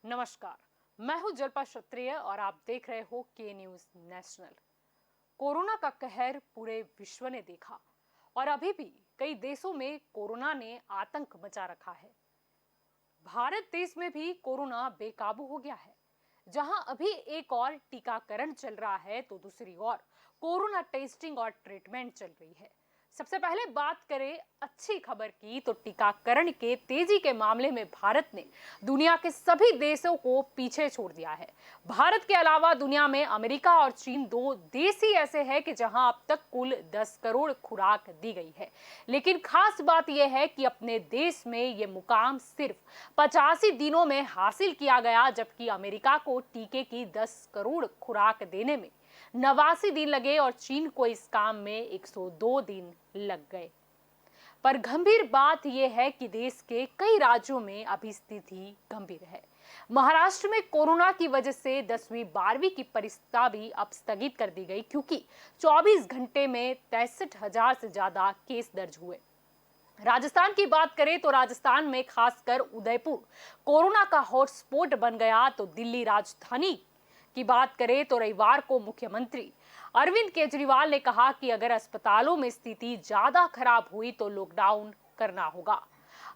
नमस्कार, मैं हूं जल्पा क्षत्रिय और आप देख रहे हो के न्यूज नेशनल। कोरोना का कहर पूरे विश्व ने देखा और अभी भी कई देशों में कोरोना ने आतंक मचा रखा है। भारत देश में भी कोरोना बेकाबू हो गया है। जहां अभी एक और टीकाकरण चल रहा है तो दूसरी ओर कोरोना टेस्टिंग और ट्रीटमेंट चल रही है। सबसे पहले बात करें अच्छी खबर की तो टीकाकरण के तेजी के मामले में भारत ने दुनिया के सभी देशों को पीछे छोड़ दिया है। भारत के अलावा दुनिया में अमेरिका और चीन दो देश ही ऐसे हैं कि जहां अब तक कुल 10 करोड़ खुराक दी गई है। लेकिन खास बात यह है कि अपने देश में ये मुकाम सिर्फ 85 दिनों में हासिल किया गया, जबकि अमेरिका को टीके की 10 करोड़ खुराक देने में 89 दिन लगे और चीन को इस काम में 102 दिन लग गए। पर गंभीर बात यह है कि देश के कई राज्यों में अभी स्थिति गंभीर है। महाराष्ट्र में कोरोना की वजह से 10वीं 12वीं की परीक्षा भी अब स्थगित कर दी गई, क्योंकि 24 घंटे में 63,000 से ज्यादा केस दर्ज हुए। राजस्थान की बात करें तो राजस्थान में खासकर उदयपुर कोरोना का हॉटस्पॉट बन गया। तो दिल्ली राजधानी की बात करें तो रविवार को मुख्यमंत्री अरविंद केजरीवाल ने कहा कि अगर अस्पतालों में स्थिति ज्यादा खराब हुई तो लॉकडाउन करना होगा।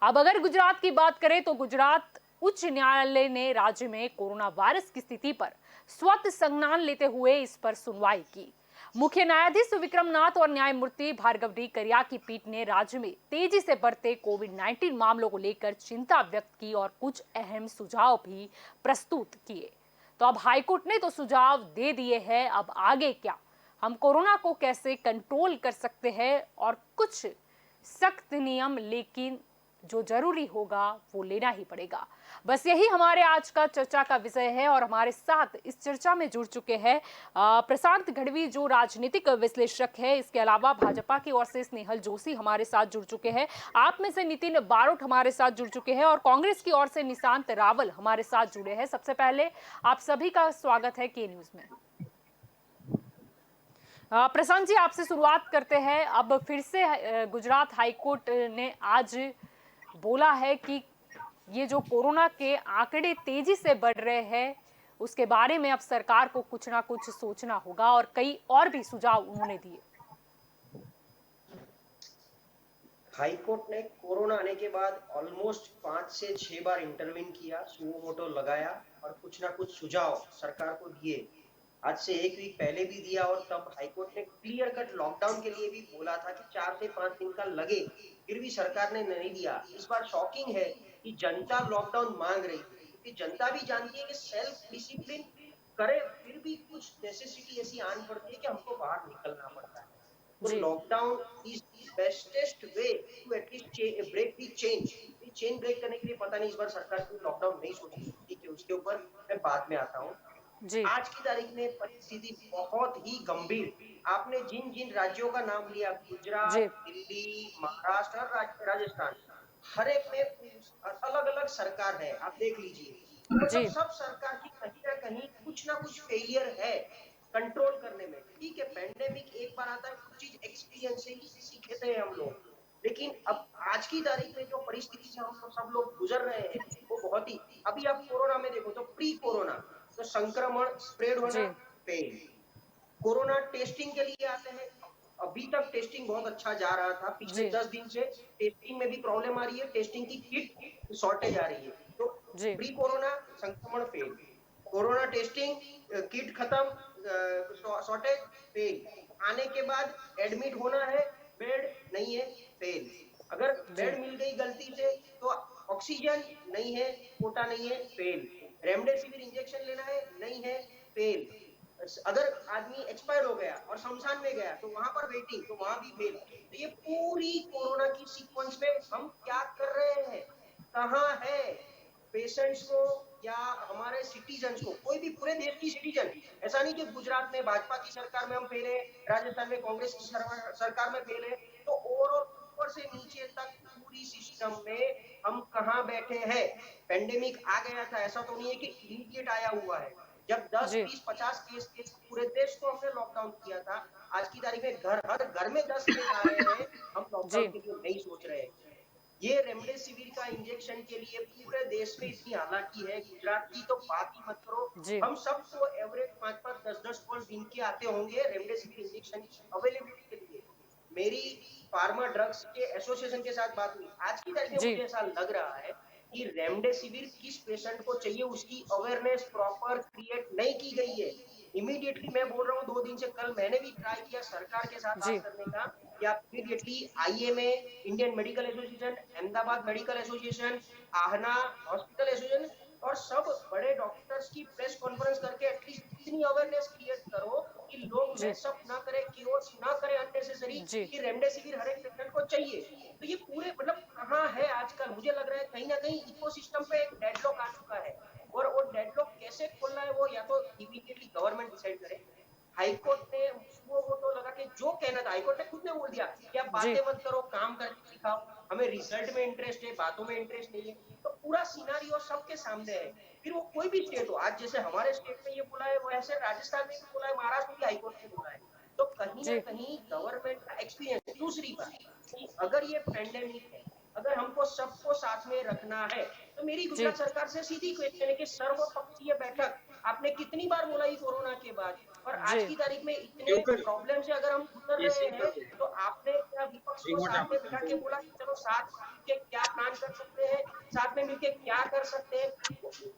अब अगर गुजरात की बात करें तो गुजरात उच्च न्यायालय ने राज्य में कोरोना वायरस की स्थिति पर स्वतः संज्ञान लेते हुए इस पर सुनवाई की। मुख्य न्यायाधीश विक्रमनाथ और न्यायमूर्ति भार्गव डी करिया की पीठ ने राज्य में तेजी से बढ़ते कोविड-19 मामलों को लेकर चिंता व्यक्त की और कुछ अहम सुझाव भी प्रस्तुत किए। तो अब हाईकोर्ट ने तो सुझाव दे दिए हैं, अब आगे क्या, हम कोरोना को कैसे कंट्रोल कर सकते हैं और कुछ सख्त नियम, लेकिन जो जरूरी होगा वो लेना ही पड़ेगा। बस यही हमारे आज का चर्चा का विषय है और हमारे साथ इस चर्चा में जुड़ चुके हैं प्रशांत गढ़वी जो राजनीतिक विश्लेषक है। इसके अलावा भाजपा की ओर से स्नेहल जोशी हमारे साथ जुड़ चुके हैं, आप में से नितिन बारोट हमारे साथ जुड़ चुके हैं और कांग्रेस की ओर से निशांत रावल हमारे साथ जुड़े हैं। सबसे पहले आप सभी का स्वागत है के न्यूज में। प्रशांत जी, आपसे शुरुआत करते हैं। अब फिर से गुजरात हाईकोर्ट ने आज बोला है कि ये जो कोरोना के आंकड़े तेजी से बढ़ रहे हैं उसके बारे में अब सरकार को कुछ ना कुछ सोचना होगा और कई और भी सुझाव उन्होंने दिए। हाईकोर्ट ने कोरोना आने के बाद ऑलमोस्ट 5 से 6 बार इंटरवीन किया, सुओ मोटो लगाया और कुछ ना कुछ सुझाव सरकार को दिए। आज से 1 वीक पहले भी दिया और तब हाईकोर्ट ने क्लियर कट लॉकडाउन के लिए भी बोला था कि 4 से 5 दिन का लगे, फिर भी सरकार ने नहीं दिया। इस बार शॉकिंग है कि जनता लॉकडाउन मांग रही है, क्योंकि जनता भी जानती है कि सेल्फ डिसिप्लिन करे फिर भी कुछ नेसेसिटी ऐसी आन पड़ती है कि हमको बाहर निकलना पड़ता है। तो lockdown is bestest way to at least break the change. Chain break करने के लिए पता नहीं इस बार सरकार क्यों लॉकडाउन नहीं सोची, ठीक है, उसके ऊपर मैं बाद में आता हूँ। आज की तारीख में परिस्थिति बहुत ही गंभीर। आपने जिन जिन राज्यों का नाम लिया, गुजरात, दिल्ली, महाराष्ट्र और राजस्थान, हर एक में अलग अलग सरकार है, आप देख लीजिए। मतलब सब सरकार की कहीं ना कहीं कुछ ना कुछ फेलियर है कंट्रोल करने में। ठीक है, पेंडेमिक एक बार आता है, कुछ चीज एक्सपीरियंस से ही सीखे थे हम लोग, लेकिन अब आज की तारीख में जो परिस्थिति से हम सब लोग गुजर रहे हैं वो बहुत ही, अभी आप कोरोना में देखो तो प्री कोरोना तो संक्रमण स्प्रेड होना फेल, कोरोना टेस्टिंग के लिए आते हैं, अभी तक टेस्टिंग बहुत अच्छा जा रहा था, पिछले 10 दिन से टेस्टिंग में भी प्रॉब्लम आ रही है, टेस्टिंग की किट शॉर्टेज आ रही है। तो प्री कोरोना संक्रमण फेल, कोरोना टेस्टिंग किट खत्म, शॉर्टेज फेल, आने के बाद एडमिट होना है, बेड नहीं है, फेल, अगर बेड मिल गई गलती से तो ऑक्सीजन नहीं है, कोटा नहीं है, फेल, रेमडेसिविर इंजेक्शन लेना है, नहीं है, फेल, अगर आदमी एक्सपायर हो गया और शमशान में गया तो वहां पर वेटिंग, तो वहां भी फेल। तो ये पूरी कोरोना की सीक्वेंस में हम क्या कर रहे हैं, कहाँ है पेशेंट्स को या हमारे सिटीजन्स को, कोई भी पूरे देश की सिटीजन, ऐसा नहीं कि गुजरात में भाजपा की सरकार में हम फेल है, राजस्थान में कांग्रेस की सरकार में फेल है, तो ओवरऑल ऊपर से नीचे तक पूरी सिस्टम में हम कहाँ बैठे हैं। पेंडेमिक आ गया था, ऐसा तो नहीं है कि इमीडिएट आया हुआ है, जब 10, 20, 50 केस थे पूरे देश को हमने लॉकडाउन किया था। आज की तारीख में हर घर में 10 केस आ रहे हैं, हम लॉकडाउन के लिए नहीं सोच रहे हैं। ये रेमडेसिविर का इंजेक्शन के लिए पूरे देश में इतनी हालाकी है, गुजरात की तो बात ही मत करो। जी हम सबको एवरेज 5-5, 10-10 कॉल दिन के आते होंगे रेमडेसिविर इंजेक्शन की अवेलेबिलिटी के लिए। मेरी फार्मा ड्रग्स के एसोसिएशन के साथ बात हुई। आज की तारीख में जी मुझे ऐसा लग रहा है कि रेमडेसिविर किस पेशेंट को चाहिए उसकी अवेयरनेस प्रॉपर क्रिएट नहीं की गई है। इमीडिएटली मैं बोल रहा हूँ 2 दिन से, कल मैंने भी ट्राई किया सरकार के साथ बात जी करने का कि आप immediately IMA, Indian medical association, Ahmedabad medical association, Ahana hospital association और सब बड़े डॉक्टर्स की प्रेस कॉन्फ्रेंस करके एटलीस्ट इतनी अवेयरनेस क्रिएट करो कि लोग जी मैसअप ना करे, केओस ना करे अननेसेसरी जी कि रेमडेसिविर हर एक पेशेंट को चाहिए। तो ये पूरे मतलब कहाँ है आजकल, मुझे लग रहा है कहीं ना कहीं इकोसिस्टम पे एक डेडलॉक आ चुका है। और वो डेडलॉक कैसे खोलना है वो या तो इमीडिएटली गवर्नमेंट डिसाइड करे। हाईकोर्ट ने वो तो लगा के जो कहना था, हाईकोर्ट ने खुद ने बोल दिया कि आप जी बातें मत करो, काम करके दिखाओ। हमें रिजल्ट में इंटरेस्ट है, बातों में इंटरेस्ट नहीं है। तो पूरा सिनारियो सबके सामने है। फिर वो कोई भी स्टेट हो, आज जैसे हमारे स्टेट में ये बोला है, वैसे राजस्थान में भी बोला है, महाराष्ट्र में भी हाईकोर्ट ने बोला है। तो कहीं ना जी कहीं गवर्नमेंट का एक्सपीरियंस। दूसरी बात कि अगर ये पेंडेमिक है, अगर हमको सबको साथ में रखना है, तो मेरी जी गुजरात सरकार से सीधी क्वेश्चन है कि सर्वपक्षीय बैठक आपने कितनी बार बुलाई कोरोना के बाद, और आज जी की तारीख में इतने क्योंकि प्रॉब्लम से अगर हम गुजर ऐसे रहे ही हैं, कर दो तो आपने क्या विपक्ष एक को मिनट साथ में बिठा के बोला कि चलो साथ में मिलके क्या प्लान कर सकते हैं, साथ में मिलके क्या कर सकते हैं।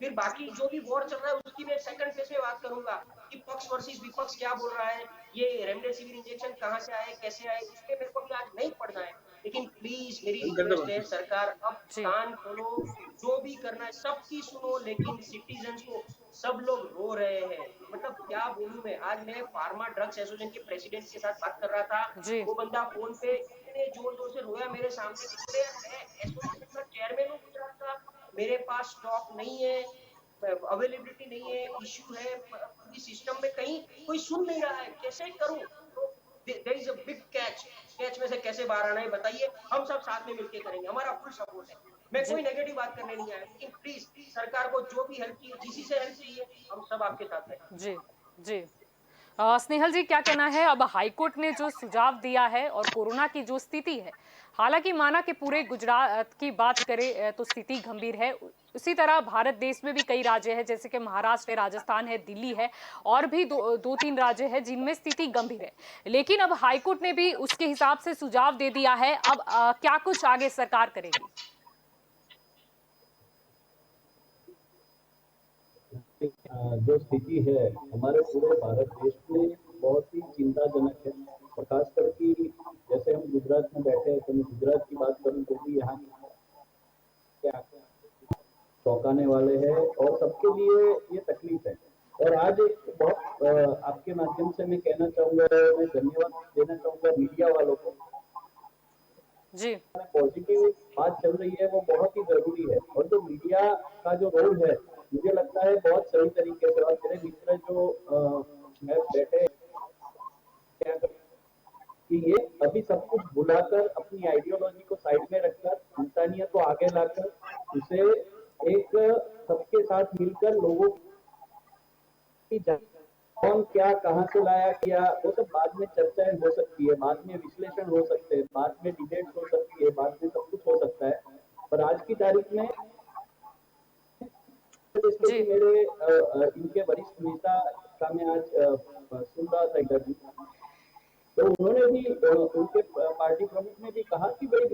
फिर बाकी जो भी वॉर चल रहा है उसकी मैं सेकंड फेज में बात करूंगा कि पक्ष वर्सेस विपक्ष क्या बोल रहा है, ये रेमडेसिविर इंजेक्शन कहां से आए, कैसे आए, उस पर मेरे को भी आज नहीं पढ़ना है। लेकिन प्लीज मेरी बंद कर दो रिक्वेस्ट है, सरकार अब जी कान खोलो, जो भी करना है सबकी सुनो, लेकिन सिटीजन्स को, सब लोग रो रहे हैं। मतलब क्या बोलूं मैं, आज मैं फार्मा ड्रग्स एसोसिएशन के प्रेसिडेंट के साथ बात कर रहा था। जी वो बंदा फोन पे इतने जोर जोर से रोया मेरे सामने कि बोले यार मैं एसोसिएशन का चेयरमैन हूँ गुजरात का, मेरे पास स्टॉक नहीं है, अवेलेबिलिटी नहीं है, इश्यू है पूरी सिस्टम में, कहीं कोई सुन नहीं रहा है, कैसे करूं। तो there is a big catch, catch में से कैसे बाहर आना है बताइए। हम सब साथ में मिलकर करेंगे, हमारा फुल सपोर्ट है। मैं जी कोई नेगेटिव बात करने नहीं आया, लेकिन प्लीज सरकार को जो भी हेल्प चाहिए, जिसी से हेल्प चाहिए, हम सब आपके साथ हैं। जी जी स्नेहल जी क्या कहना है? अब हाईकोर्ट ने जो सुझाव दिया है और कोरोना की जो स्थिति है, हालांकि माना कि पूरे गुजरात की बात करें तो स्थिति गंभीर है, उसी तरह भारत देश में भी कई राज्य हैं जैसे कि महाराष्ट्र है, राजस्थान है, दिल्ली है और भी दो तीन राज्य हैं जिनमें स्थिति गंभीर है। लेकिन अब हाईकोर्ट ने भी उसके हिसाब से सुझाव दे दिया है। अब क्या कुछ आगे सरकार करेगी? जो स्थिति है हमारे पूरे भारत देश में बहुत ही चिंताजनक है। और खासकर कि जैसे हम गुजरात में बैठे हैं तो मैं गुजरात की बात करूं तो भी यहाँ के चौंकाने वाले हैं और सबके लिए ये तकलीफ है। और आज एक बहुत आपके माध्यम से मैं कहना चाहूंगा, मैं धन्यवाद देना चाहूंगा मीडिया वालों को। जी पॉजिटिव बात चल रही है वो बहुत ही जरूरी है, और जो मीडिया का जो रोल है मुझे लगता है बहुत सही तरीके से। और मेरे मित्र जो मैं बैठे क्या कि ये अभी सब कुछ भुलाकर अपनी आइडियोलॉजी को साइड में रखकर इंसानियत को आगे लाकर उसे एक सबके साथ मिलकर लोगों की कौन क्या कहाँ से लाया किया वो सब बाद में चर्चाएं हो सकती है, बाद में विश्लेषण हो सकते हैं, बाद में डिबेट हो सकती है, बाद में सब कुछ हो सकता है। पर आज की तारीख में जैसे कि जी मेरे इनके वरिष्ठ नेता का मैं आज सुन रहा था इंटरव्यू, तो उन्होंने भी उनके पार्टी प्रमुख ने भी कहा कि भाई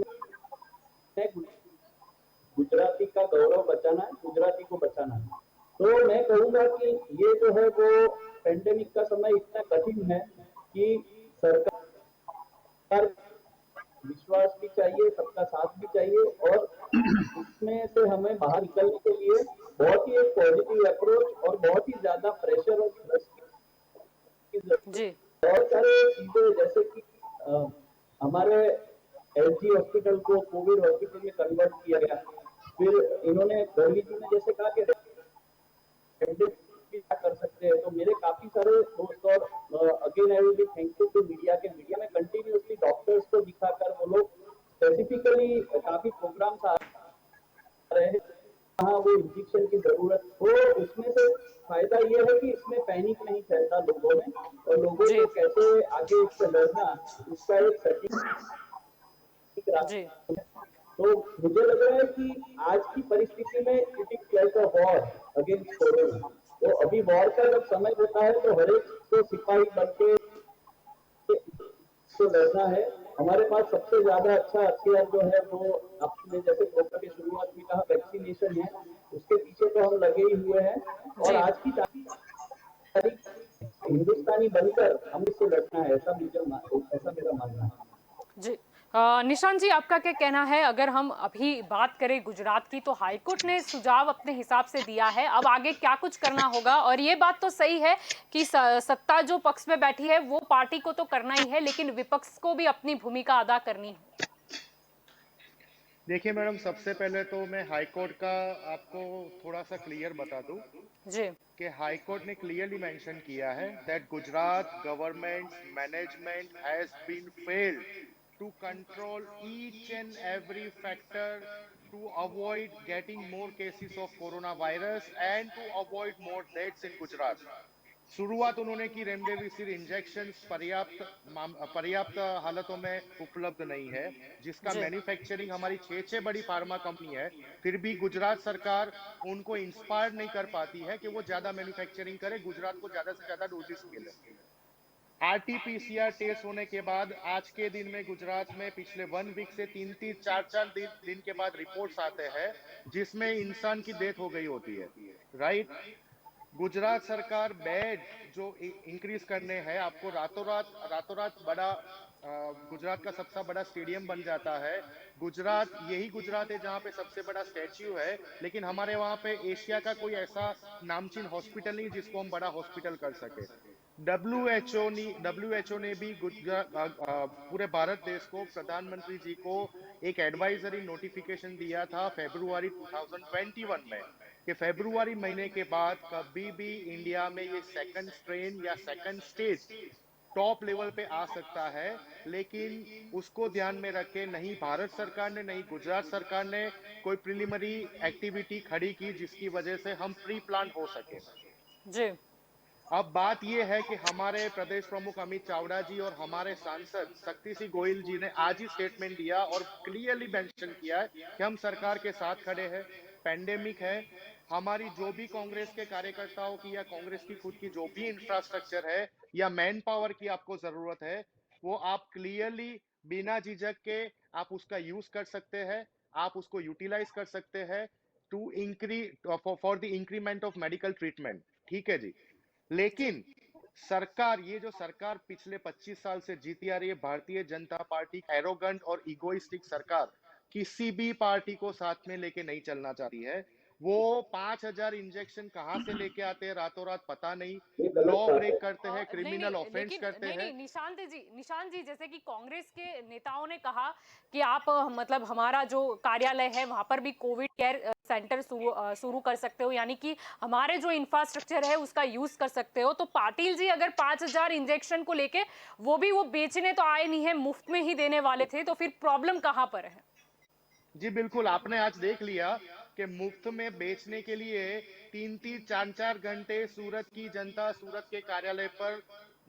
गुजराती का गौरव बचाना है, गुजराती को बचाना है। तो मैं कहूंगा कि ये जो है वो पेंडेमिक का समय इतना कठिन है कि सरकार विश्वास भी चाहिए, सबका साथ भी चाहिए, और इसमें से हमें बाहर निकलने के लिए बहुत ही एक पॉजिटिव अप्रोच और बहुत ही ज्यादा प्रेशर और ट्रस्ट की जरूरत जी है। बहुत सारे चीजें जैसे कि हमारे एलजी हॉस्पिटल को कोविड हॉस्पिटल में कन्वर्ट किया गया। फिर इन्होंने गौरी जी ने जैसे कहा कि क्या कर सकते हैं, तो मेरे काफी सारे दोस्त, और again I will be thankful to media के मीडिया में कंटिन्यूअसली डॉक्टर्स को दिखाकर वो लोग स्पेसिफिकली काफी प्रोग्राम्स आ रहे हैं जहाँ वो इंजेक्शन की जरूरत हो। उसमें से फायदा ये है कि इसमें पैनिक नहीं फैलता लोगों में, और लोगों जी को कैसे आगे इससे लड़ना उसका एक सटीक जी रास्ता तो मुझे लग रहा है कि आज की परिस्थिति में it is like a war against corona. तो अभी वॉर का जब समय होता है तो हर एक को सिपाही बन के तो लड़ना है। हमारे पास सबसे ज्यादा अच्छा हथियार जो है वो आपने जैसे प्रोग्राम की शुरुआत में कहा वैक्सीनेशन है, उसके पीछे तो हम लगे ही हुए हैं और जी आज की तारीख हिंदुस्तानी बनकर हमें इससे लड़ना है, ऐसा मेरा मानना है। जी निशांत जी, आपका क्या कहना है? अगर हम अभी बात करें गुजरात की, तो हाईकोर्ट ने सुझाव अपने हिसाब से दिया है, अब आगे क्या कुछ करना होगा? और ये बात तो सही है कि सत्ता जो पक्ष में बैठी है वो पार्टी को तो करना ही है, लेकिन विपक्ष को भी अपनी भूमिका अदा करनी है। देखिए मैडम, सबसे पहले तो मैं हाई कोर्ट का आपको थोड़ा सा क्लियर बता दूं जी कि हाई कोर्ट ने क्लियरली मेंशन किया है that Gujarat government management has been failed to control each and every factor to avoid getting more cases of corona virus and to avoid more deaths in Gujarat. शुरुआत उन्होंने की रेमडेसिविर इंजेक्शन पर्याप्त हालतों में उपलब्ध नहीं है, जिसका जी मैन्युफैक्चरिंग हमारी छह बड़ी फार्मा कंपनी है, फिर भी गुजरात सरकार उनको इंस्पायर नहीं कर पाती है कि वो ज्यादा मैन्युफैक्चरिंग करे, गुजरात को ज्यादा से ज्यादा डोजेस मिले। आरटीपीसीआर टेस्ट होने के बाद आज के दिन में गुजरात में पिछले 1 वीक से 3-4 दिन के बाद रिपोर्ट्स आते हैं जिसमें इंसान की डेथ हो गई होती है, राइट। गुजरात सरकार बेड जो इंक्रीज करने हैं, आपको रातों रात बड़ा गुजरात का सबसे बड़ा स्टेडियम बन जाता है। यही गुजरात है जहां पे सबसे बड़ा स्टैच्यू है, लेकिन हमारे वहां पे एशिया का कोई ऐसा नामचीन हॉस्पिटल नहीं जिसको हम बड़ा हॉस्पिटल कर सके। डब्ल्यूएचओ ने भी पूरे भारत देश को, प्रधानमंत्री जी को एक एडवाइजरी नोटिफिकेशन दिया था फरवरी 2021 में कि फरवरी महीने के बाद कभी भी इंडिया में ये सेकंड स्ट्रेन या सेकंड स्टेज टॉप लेवल पे आ सकता है, लेकिन उसको ध्यान में रखे नहीं भारत सरकार ने नहीं गुजरात सरकार ने कोई प्रिलिमिनरी एक्टिविटी खड़ी की जिसकी वजह से हम प्री प्लान हो सके। जी अब बात यह है कि हमारे प्रदेश प्रमुख अमित चावड़ा जी और हमारे सांसद शक्ति सिंह गोयल जी ने आज ही स्टेटमेंट दिया और क्लियरली मेंशन किया है कि हम सरकार के साथ खड़े हैं। पेंडेमिक है, हमारी जो भी कांग्रेस के कार्यकर्ताओं की या कांग्रेस की खुद की जो भी इंफ्रास्ट्रक्चर है या मैन पावर की आपको जरूरत है, वो आप क्लियरली बिना झिझक के आप उसका यूज कर सकते हैं, आप उसको यूटिलाइज कर सकते हैं to increase for the increment of medical treatment. ठीक है जी, जी लेकिन सरकार, ये जो सरकार पिछले 25 साल से जीती आ रही है, भारतीय जनता पार्टी एरोगेंट और इगोइस्टिक सरकार किसी भी पार्टी को साथ में लेके नहीं चलना चाहती है। वो 5,000 इंजेक्शन कहां से लेके आते हैं रातों रात पता नहीं, ये गलत लॉ बात ब्रेक है। करते हैं, नहीं क्रिमिनल नहीं, ऑफेंस लेकिन करते नहीं हैं। नहीं, निशांत जी, जैसे कि कांग्रेस के नेताओं ने कहा कि आप मतलब हमारा जो कार्यालय है वहां पर भी कोविड केयर सेंटर शुरू कर सकते हो, यानी कि हमारे जो इंफ्रास्ट्रक्चर है उसका यूज कर सकते हो। तो पाटिल जी अगर 5,000 इंजेक्शन को लेके वो बेचने तो आए नहीं है, मुफ्त में ही देने वाले थे, तो फिर प्रॉब्लम कहां पर है? जी बिल्कुल, आपने आज देख लिया कि मुफ्त में बेचने के लिए 3-4 घंटे सूरत की जनता सूरत के कार्यालय पर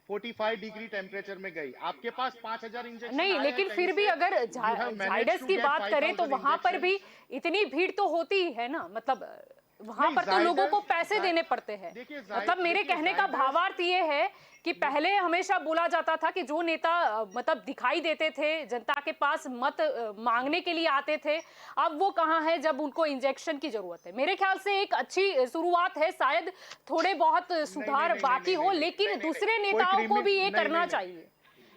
45 डिग्री टेम्परेचर में गई। आपके पास 5,000 इंजेक्शन नहीं, आए हैं लेकिन कहीं फिर भी से? अगर you have manage Zydus to की गेट बात करें तो 5,000 वहां पर इंजेक्शन। भी इतनी भीड़ तो होती ही है ना, मतलब वहां नहीं, पर तो लोगों को पैसे जायडस देने पड़ते हैं। देखिए मतलब मेरे कहने का जायडस भावार्थ ये है कि पहले हमेशा बोला जाता था कि जो नेता मतलब दिखाई देते थे जनता के पास मत मांगने के लिए आते थे, अब वो कहाँ है जब उनको इंजेक्शन की जरूरत है। मेरे ख्याल से एक अच्छी शुरुआत है, शायद थोड़े बहुत नहीं नहीं सुधार नहीं नहीं बाकी नहीं हो, नहीं लेकिन नहीं नहीं दूसरे नहीं कोई नेताओं को क्रिमिनल भी ये नहीं करना नहीं नहीं चाहिए,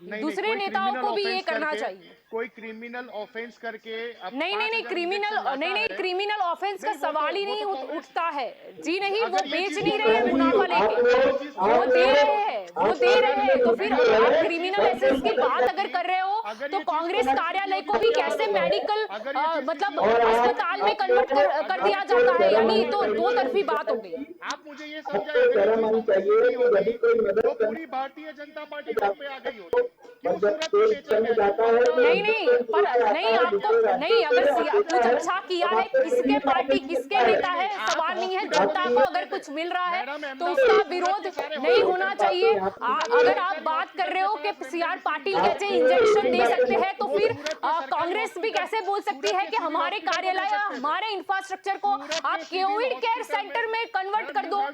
नहीं दूसरे कोई नेताओं क्रिमिनल को भी ये ऑफेंस करना करके, चाहिए। कोई क्रिमिनल ऑफेंस करके अब नहीं नहीं नहीं, 5,000 इंजेक्शन लाता नहीं है। क्रिमिनल ऑफेंस का नहीं सवाल ही वो नहीं तो कांग्रेस, उठता है जी। नहीं, वो अगर ये बेच चीज नहीं रहे हैं कांग्रेस मुनाफा आप लेके, अगर ये लोग चीज वो कांग्रेस दे कर रहे हैं, वो आप दे लोग रहे हैं। तो फिर वीडियो आप है, क्रिमिनल सबसे एसेंस की मदद बात अगर करती कर रहे हो अगर तो ये चीज कांग्रेस कांग्रेस कार्यालय किसी को भी और की कैसे आदत है, मेडिकल अगर ये चीज किसी मतलब और की आदत है, अस्पताल में आपको कन्वर्ट कर दिया आपको जाता है, शर्म यानी आनी तो दो चाहिए तरफी बात हो गई। आप मुझे ये समझाएं, आपको अगर ये शर्म चीज आनी कांग्रेस की चाहिए नहीं कि होती यदि कोई मदद तो पूरी भारतीय जनता पार्टी रोड पे आ गई होती। क्यों जब सूरत में तेज बेचा चल गया? जाता है तो नहीं नहीं, पर नहीं आपको नहीं, अगर कुछ अच्छा किया है, किसके पार्टी किसके नेता है, सवाल नहीं है। जनता को अगर कुछ मिल रहा है मैडम, तो उसका अहमदाबाद, विरोध सूरत के सारे नहीं होना हॉस्पिटल, चाहिए। अगर आप सरकारी बात कर हॉस्पिटल रहे के हो कि पास सीआर पाटिल रेमडेसिविर कैसे नहीं है। इंजेक्शन दे सकते हैं, तो वो फिर सूरत के सरकारी कांग्रेस भी कैसे बोल सकती सूरत है के कि सिविल हमारे हॉस्पिटल को दे कार्यालय, सकते थे। हमारे इंफ्रास्ट्रक्चर को सूरत आप के civil covid care hospital centre में कन्वर्ट कर दो।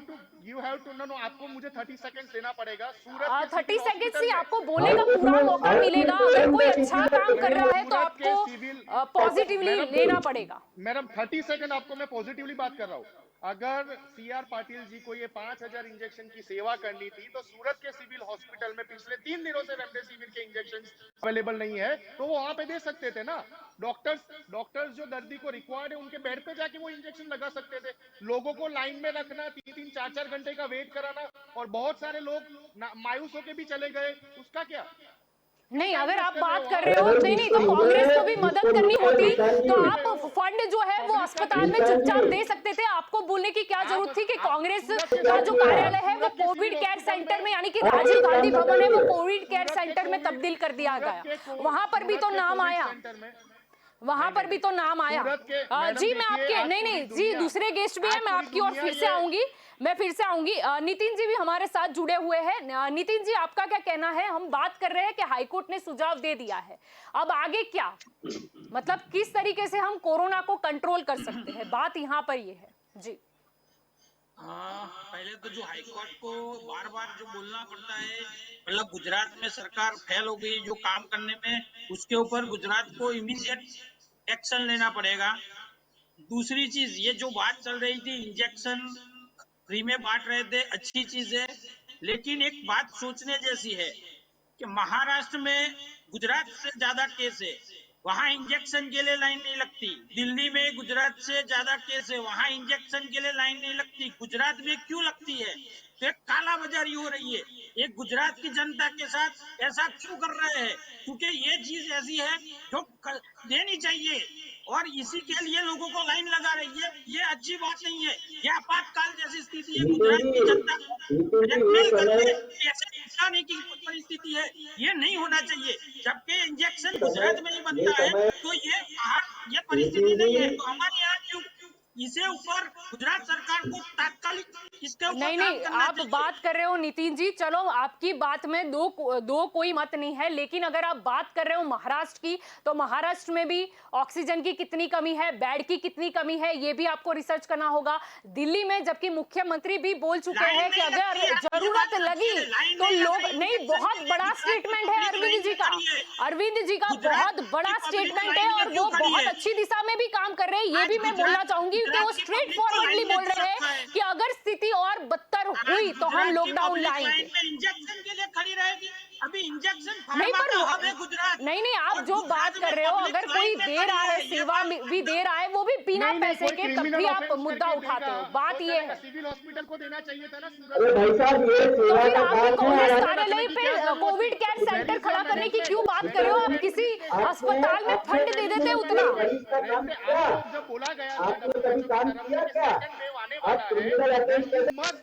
यू हैव टू नो, आपको मुझे 30 सेकंड्स देना पड़ेगा। सूरत के 30 सिविल सेकेंड हॉस्पिटल से में आपको बोलने का आउटपुट पूरा में मौका मिलेगा। आउटपुट अगर कोई तुरंत अच्छा काम कर मैडम, रहा है तो सूरत के आपको सिविल पॉजिटिवली लेना पड़ेगा। मैडम 30 सेकंड आपको मैं पॉजिटिवली बात कर रहा हूँ। अगर सीआर पाटिल जी को ये 5000 इंजेक्शन की सेवा करनी थी तो सूरत के सिविल हॉस्पिटल में पिछले 3 दिनों से रेमडेसिविर के इंजेक्शन अवेलेबल नहीं है, तो वो वहां पे दे सकते थे ना। डॉक्टर्स जो दर्दी को रिक्वायर्ड है उनके बेड पे जाके वो इंजेक्शन लगा सकते थे। लोगों को लाइन में रखना, 3-3 4-4 घंटे का वेट कराना, और बहुत सारे लोग मायूस होके भी चले गए, उसका क्या? नहीं, अगर कांग्रेस आप कर रहे बात हो कर आप? रहे हो, मैडम नहीं नहीं, तो जिसको मिला कांग्रेस है को भी मदद जिसको करनी मिला है होती निशान तो जी, आप फंड जो है वो अस्पताल में निशान चुपचाप जी, दे सकते थे। आपको बोलने की क्या जरूरत थी कि आप कांग्रेस सूरत के का जो सिविल कार्यालय है वो सूरत के covid civil care hospital centre में में, यानी कि आप राजीव एक गांधी काम भवन है, वो बताइए, कोविड केयर सूरत के सेंटर में तब्दील कर दिया गया। वहां पर भी तो नाम कोविड आया, सेंटर में वहां पर भी तो नाम आया। सूरत के मैडम जी मैं देखिए, आपके, आज नहीं पूरी नहीं जी, दुनिया, दूसरे गेस्ट भी है, आज मैं पूरी आपकी ओर दुनिया फिर से ये आऊंगी, मैं फिर से आऊंगी। नितिन जी भी हमारे साथ जुड़े हुए हैं। नितिन जी, आपका क्या कहना है? हम बात कर रहे हैं कि हाईकोर्ट ने सुझाव दे दिया है, अब आगे क्या, मतलब किस तरीके से हम कोरोना को कंट्रोल कर सकते हैं, बात यहाँ पर ये है जी। पहले तो जो हाईकोर्ट को बार बार जो बोलना पड़ता है, मतलब गुजरात में सरकार फेल हो गई जो काम करने में, उसके ऊपर गुजरात को इमीडिएट एक्शन लेना पड़ेगा। दूसरी चीज, ये जो बात चल रही थी इंजेक्शन फ्री में बांट रहे थे, अच्छी चीज है, लेकिन एक बात सोचने जैसी है कि महाराष्ट्र में गुजरात से ज्यादा केस है, वहां इंजेक्शन के लिए लाइन नहीं लगती। दिल्ली में गुजरात से ज्यादा केस है, वहां इंजेक्शन के लिए लाइन नहीं लगती। गुजरात में क्यों लगती है? तो एक कालाबाजारी हो रही है। एक गुजरात की जनता के साथ ऐसा क्यों कर रहे हैं? क्योंकि ये चीज ऐसी है जो देनी चाहिए, और इसी के लिए लोगों को लाइन लगा रही है। ये अच्छी बात नहीं है। ये आपातकाल जैसी स्थिति है, गुजरात की जनता को नितिन जी, ये ब्लैकमेल समय करके ऐसे नुकसानी की परिस्थिति है। ये नहीं होना चाहिए। जबकि इंजेक्शन गुजरात में ही ये बनता है, समय तो ये बाहर ये परिस्थिति नितिन नहीं है, जी, तो हमारे यहाँ क्यों? इसे ऊपर गुजरात सरकार को तात्कालिक इसके ऊपर नहीं काम नहीं, करना आप चाहिए। बात कर रहे हो नितिन जी, चलो आपकी बात में दो कोई मत नहीं है, लेकिन अगर आप बात कर रहे हो महाराष्ट्र की, तो महाराष्ट्र में भी ऑक्सीजन की कितनी कमी है, बेड की कितनी कमी है, ये भी आपको रिसर्च करना होगा। दिल्ली में जबकि मुख्यमंत्री भी बोल चुके लाइन हैं कि नहीं लगती, अगर आप ये जरूरत बात समझिए, लगी लाइन तो नहीं लग लोग, रही नहीं, इंजेक्शन बहुत के लिए। बड़ा गुजरात की स्टेटमेंट है पब्लिक अरविंद लाइन जी में का, खड़ी है। अरविंद जी का गुजरात बहुत बड़ा की पब्लिक स्टेटमेंट है, लाइन में और क्यों वो खड़ी बहुत है? अच्छी दिशा में भी काम कर रहे हैं। ये आज भी मैं बोलना चाहूंगी कि वो गुजरात की स्ट्रेट पब्लिक को फॉरवर्डली लाइन में बोल क्यों रहे रखा हैं है? कि अगर स्थिति और बदतर आज हुई तो हम गुजरात की लॉकडाउन पब्लिक लाएंगे। लाइन में इंजेक्शन के लिए खड़ी रहेगी। अभी इंजेक्शन नहीं, फार्मा पर का हब है गुजरात, नहीं नहीं, आप और जो बात गुजरात कर में रहे हो, पब्लिक अगर कोई लाइन में दे खड़ी रहा है, है, ये सेवा बात भी दे रहा है, वो भी बिना नहीं पैसे कोई के, तब क्रिमिनल भी आप ऑफेंस मुद्दा करके उठाते देगा हो। बात तो ये चलेगा, है, सिविल हॉस्पिटल को देना चाहिए था ना अरे सूरत भाई साहब ये तो सेवा फिर का आप भी काम कांग्रेस है। कार्यालय की पे क्या जरूरत कोविड थी? केयर There सेंटर is खड़ा a करने की क्यों बात management, कर रहे हो? आप there is किसी आपने अस्पताल में आपने फंड दे देते उतना। मरीज का काम किया, आपको जब बोला गया था आपने WHO कभी की काम तरफ किया से कि क्या? सेकंड वेव आने आप वाला है, criminal offence then you must